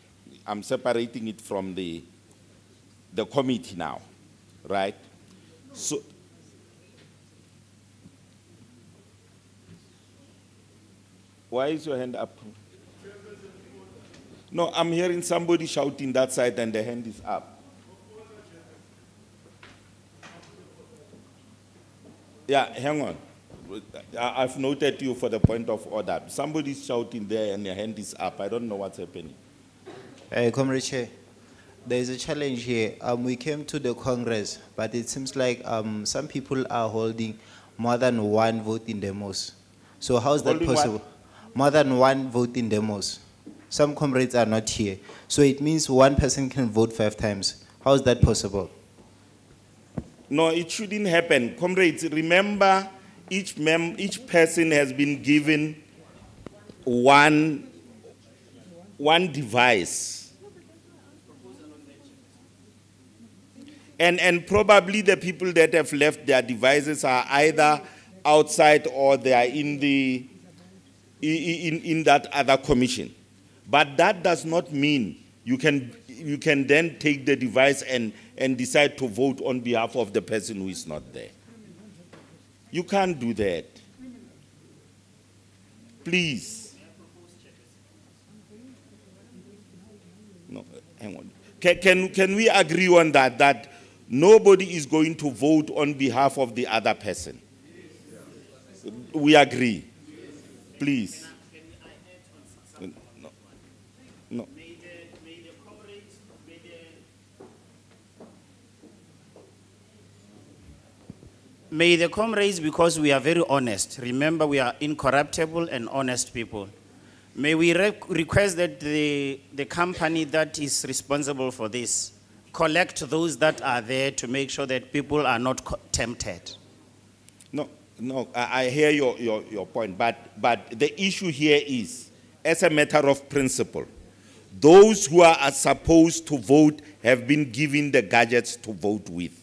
I'm separating it from the committee now, right? So, why is your hand up? No, I'm hearing somebody shouting that side and the hand is up. Yeah, hang on. I've noted you for the point of order. Somebody's shouting there and your hand is up. I don't know what's happening. Comrade Chair, there is a challenge here. We came to the Congress, but it seems like some people are holding more than one vote in demos. So how is that possible? More than one vote in demos. Some comrades are not here. So it means one person can vote 5 times. How is that possible? No, it shouldn't happen. Comrades, remember, each person has been given one device. And probably the people that have left their devices are either outside or they are in that other commission. But that does not mean you can then take the device and decide to vote on behalf of the person who is not there. You can't do that. Please. No, hang on. Can we agree on that nobody is going to vote on behalf of the other person? We agree. Please. No. May the comrades, because we are very honest, remember we are incorruptible and honest people. May we request that the company that is responsible for this collect those that are there to make sure that people are not tempted. No, I hear your point, but the issue here is, as a matter of principle, those who are supposed to vote have been given the gadgets to vote with.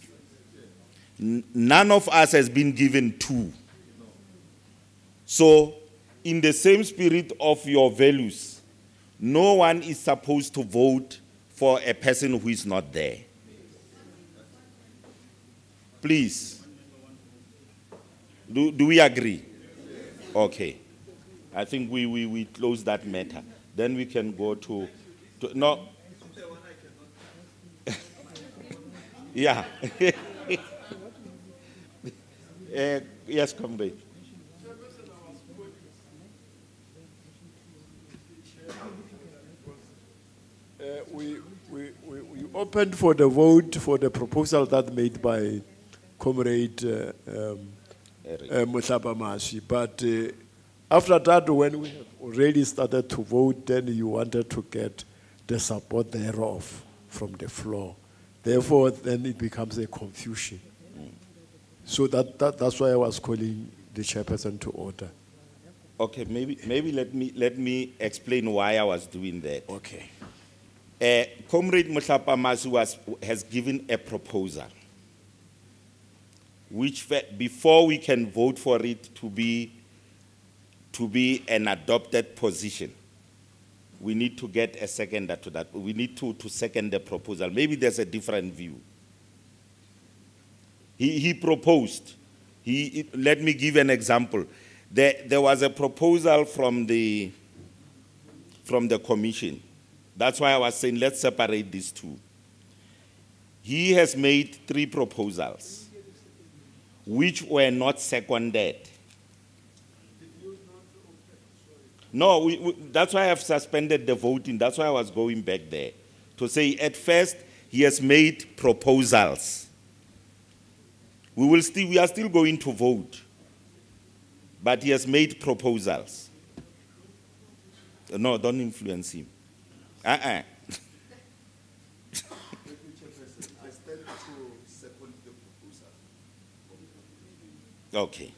None of us has been given two. So, in the same spirit of your values, no one is supposed to vote for a person who is not there. Please. Do we agree? Okay. I think we close that matter. Then we can go to no. Yeah. Yes, comrade. We opened for the vote for the proposal that made by Comrade Mohlapamasi, but after that, when we have already started to vote, then you wanted to get the support thereof from the floor. Therefore, then it becomes a confusion. So that's why I was calling the chairperson to order. Okay, maybe let me explain why I was doing that. Okay. Comrade Mohlapamasi has given a proposal, which before we can vote for it to be an adopted position, we need to get a seconder to that. We need to second the proposal. Maybe there's a different view. He proposed. Let me give an example. There was a proposal from the commission. That's why I was saying let's separate these two. He has made 3 proposals, which were not seconded. No, that's why I have suspended the voting. That's why I was going back there. To say, at first, he has made proposals. We are still going to vote. But he has made proposals. No, don't influence him. Okay.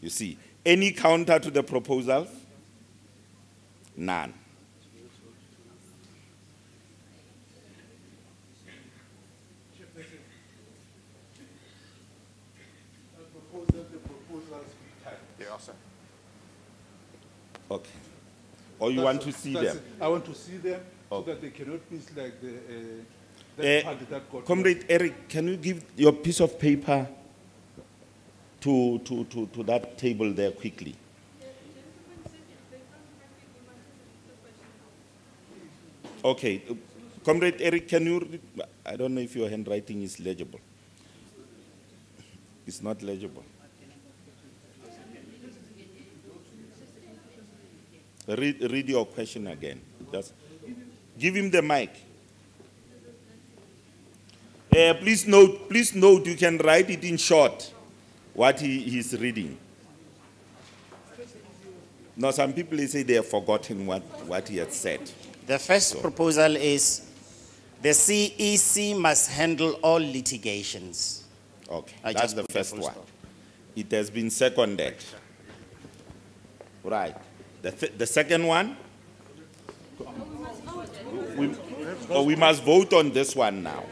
You see, any counter to the proposal? None. Okay. Or you want to see them? I want to see them so that they cannot miss like the party that got. Comrade Eric, can you give your piece of paper to that table there quickly? Okay. Comrade Eric, can you read? I don't know if your handwriting is legible. It's not legible. Read your question again. Just give him the mic. Please note, you can write it in short, what he is reading. Now, some people say they have forgotten what he had said. The first proposal is the CEC must handle all litigations. Okay, that's the first one. It has been seconded. Right. The second one? We must vote on this one now.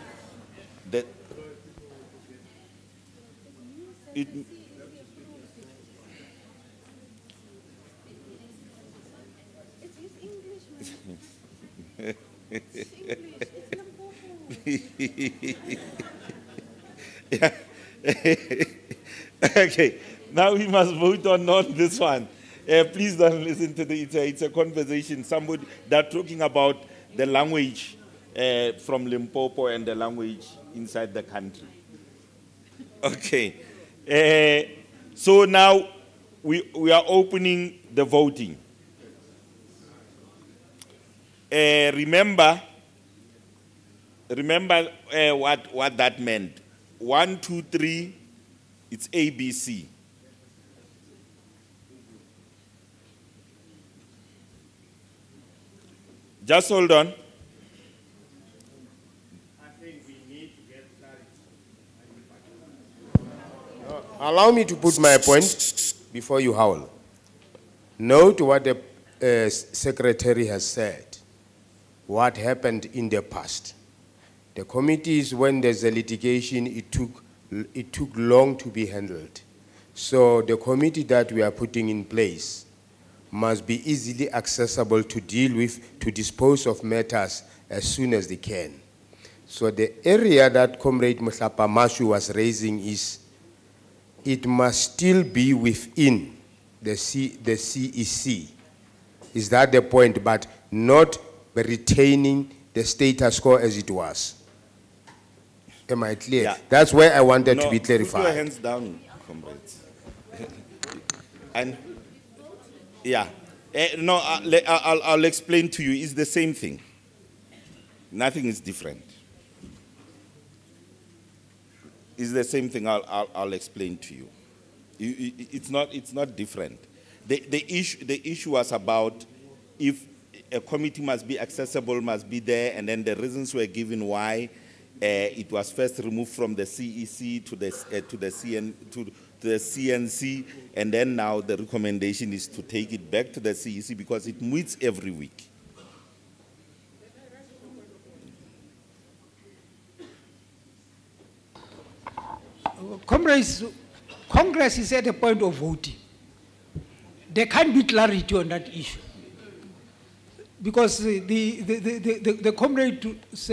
Yeah. Okay, now we must vote on this one. Please don't listen to it's a conversation. Somebody, they're talking about the language from Limpopo and the language inside the country. Okay. So now we are opening the voting. Remember what that meant. 1, 2, 3, It's ABC. Just hold on. Allow me to put my point before you howl. Note what the secretary has said, what happened in the past. The committees, when there's a litigation, it took long to be handled. So the committee that we are putting in place must be easily accessible to deal with, to dispose of matters as soon as they can. So the area that Comrade Mohlapa Mashu was raising is, it must still be within the CEC. Is that the point? But not retaining the status quo as it was. Am I clear? Yeah. That's where I wanted to be clarified. Put your hands down, comrades. And yeah, no, I'll explain to you. It's the same thing. Nothing is different. It's the same thing. I'll explain to you. It's not different. The issue was about if a committee must be accessible, must be there, and then the reasons were given why it was first removed from the CEC to the CNC, and then now the recommendation is to take it back to the CEC because it meets every week. Comrades, Congress is at a point of voting. There can't be clarity on that issue. Because the comrade's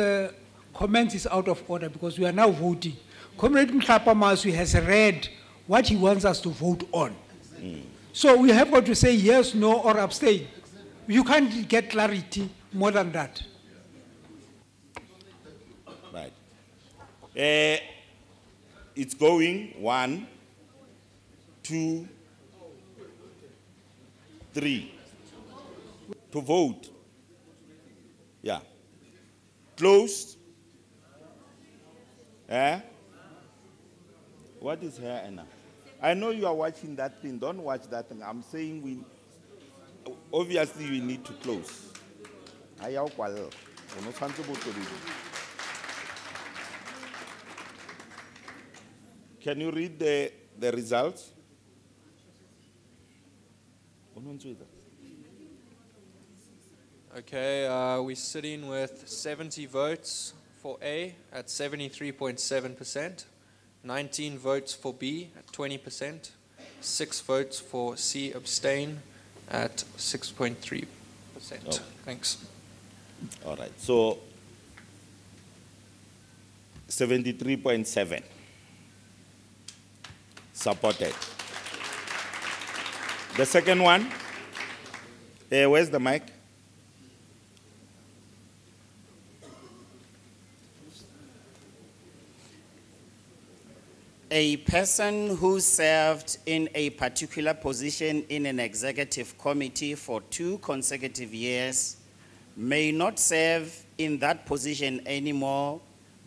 comment is out of order because we are now voting. Comrade Mohlapa Maswi has read what he wants us to vote on. So we have got to say yes, no, or abstain. You can't get clarity more than that. Right. It's going 1, 2, 3 to vote. Yeah. Closed. What is here, Anna? I know you are watching that thing. Don't watch that thing. I'm saying obviously we need to close. Can you read the results? Okay, we're sitting with 70 votes for A at 73.7%, 19 votes for B at 20%, 6 votes for C abstain at 6.3%. Oh. Thanks. All right, so 73.7 supported. The second one, where's the mic? A person who served in a particular position in an executive committee for 2 consecutive years may not serve in that position anymore,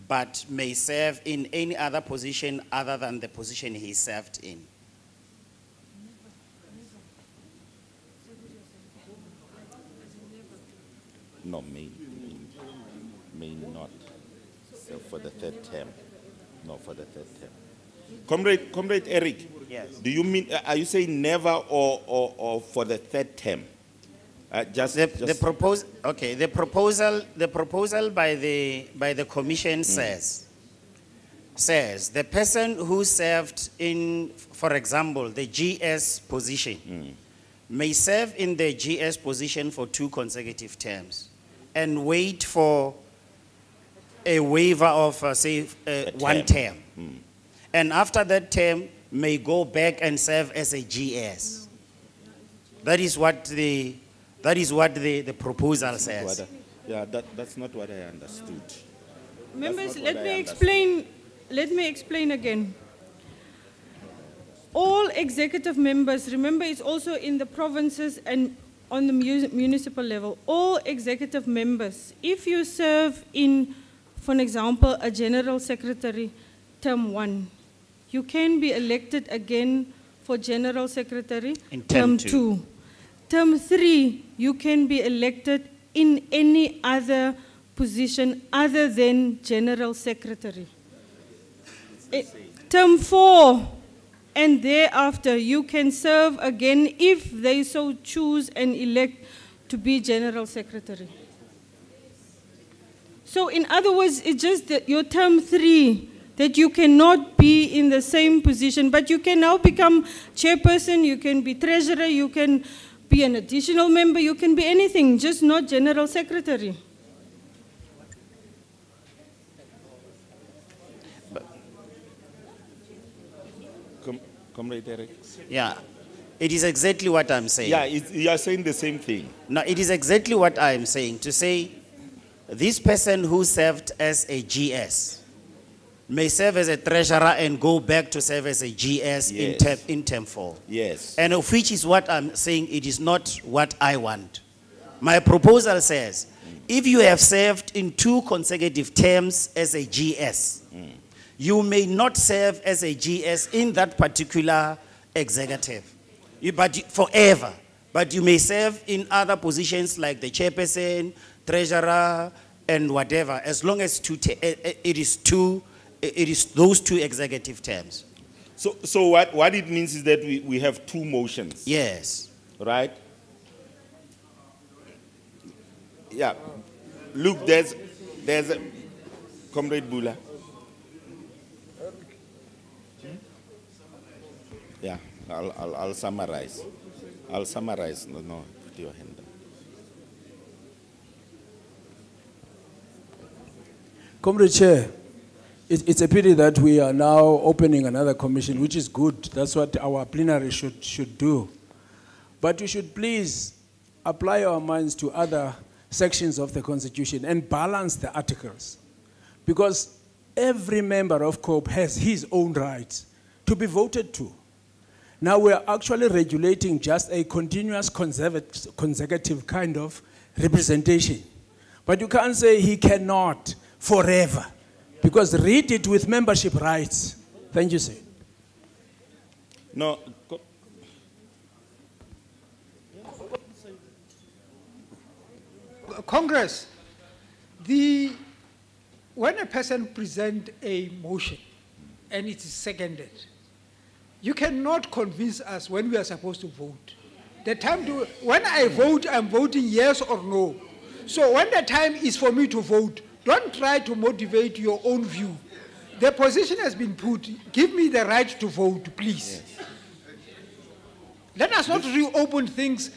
but may serve in any other position other than the position he served in. No, may not. So for the third term. No, for the third term. Comrade Eric. Yes. Do you mean, are you saying never or for the third term? The proposal by the commission says the person who served in, for example, the GS position may serve in the GS position for 2 consecutive terms and wait for a waiver of, say, 1 term. And after that term, may go back and serve as a GS. That is what the proposal says. That's not what I understood. Members, let me explain again. All executive members, remember it's also in the provinces and on the municipal level, all executive members, if you serve in, for example, a general secretary term 1, you can be elected again for General Secretary In term two. 2. Term 3, you can be elected in any other position other than General Secretary. Term 4 and thereafter, you can serve again if they so choose and elect to be General Secretary. So in other words, it's just that your term 3, that you cannot be in the same position, but you can now become chairperson, you can be treasurer, you can be an additional member, you can be anything, just not General Secretary. Comrade Eric. Yeah, it is exactly what I'm saying. Yeah, you are saying the same thing. No, it is exactly what I'm saying. To say this person who served as a GS may serve as a treasurer and go back to serve as a GS in term 4. Yes. And of which is what I'm saying, it is not what I want. My proposal says, if you have served in 2 consecutive terms as a GS, you may not serve as a GS in that particular executive, but forever. But you may serve in other positions like the chairperson, treasurer, and whatever, as long as it is those 2 executive terms. So what it means is that we have 2 motions. Yes. Right? Yeah. Look, there's a Comrade Bula. Yeah, I'll summarize. I'll summarize. No, put your hand up. Comrade Chair, it's a pity that we are now opening another commission, which is good. That's what our plenary should do. But we should please apply our minds to other sections of the Constitution and balance the articles. Because every member of COPE has his own rights to be voted to. Now we are actually regulating just a continuous consecutive kind of representation. But you can't say he cannot forever, because read it with membership rights. Thank you, sir. No. Congress, when a person presents a motion and it is seconded, you cannot convince us when we are supposed to vote. When I vote, I'm voting yes or no. So when the time is for me to vote, don't try to motivate your own view. The position has been put. Give me the right to vote, please. Yes. Let us not reopen things,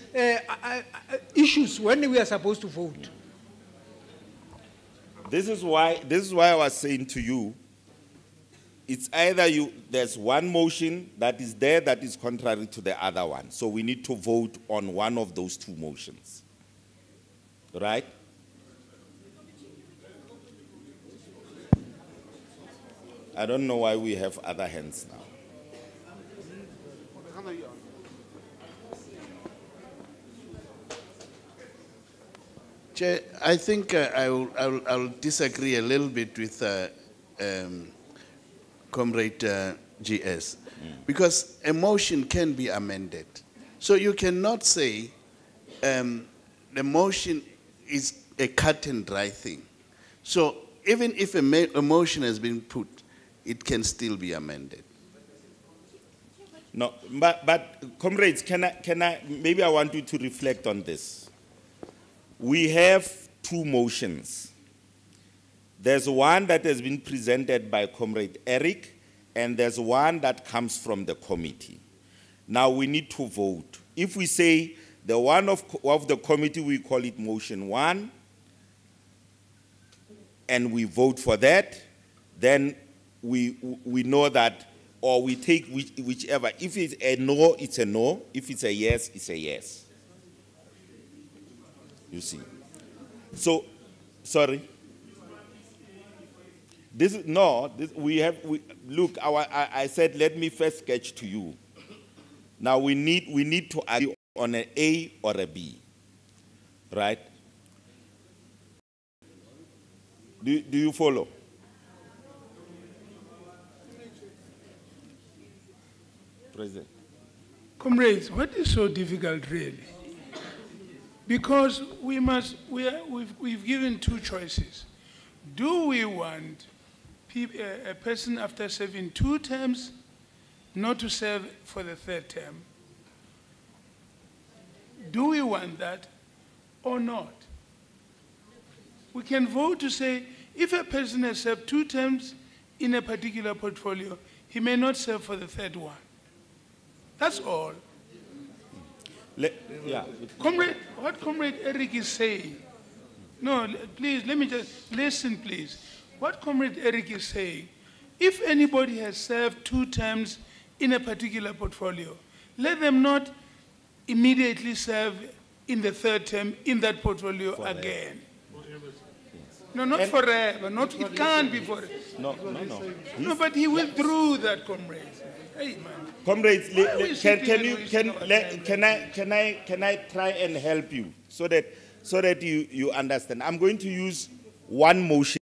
issues when we are supposed to vote. This is why I was saying to you, it's either there's one motion that is there that is contrary to the other one. So we need to vote on one of those 2 motions. Right? I don't know why we have other hands now. Chair, I think I'll disagree a little bit with Comrade GS, because a motion can be amended. So you cannot say the motion is a cut and dry thing. So even if a motion has been put, it can still be amended. No, but comrades, maybe I want you to reflect on this. We have 2 motions. There's one that has been presented by Comrade Eric, and there's one that comes from the committee. Now we need to vote. If we say the one of the committee, we call it motion 1, and we vote for that, then we know that, or we take whichever. If it's a no, it's a no. If it's a yes, it's a yes. You see. So, sorry. Look, I said, let me first sketch to you. Now we need to agree on an A or a B, right? Do you follow? President. Comrades, what is so difficult really? Because we've given two choices. Do we want a person after serving 2 terms not to serve for the 3rd term? Do we want that or not? We can vote to say if a person has served 2 terms in a particular portfolio, he may not serve for the 3rd one. That's all. Yeah. Comrade, what Comrade Eric is saying, no, please, let me just, listen please. What Comrade Eric is saying, if anybody has served 2 terms in a particular portfolio, let them not immediately serve in the 3rd term in that portfolio again. No, not forever. Not, it can't be forever. No. No, but he withdrew that, comrade. Hey, man. Comrades, can I try and help you so that you understand? I'm going to use one motion.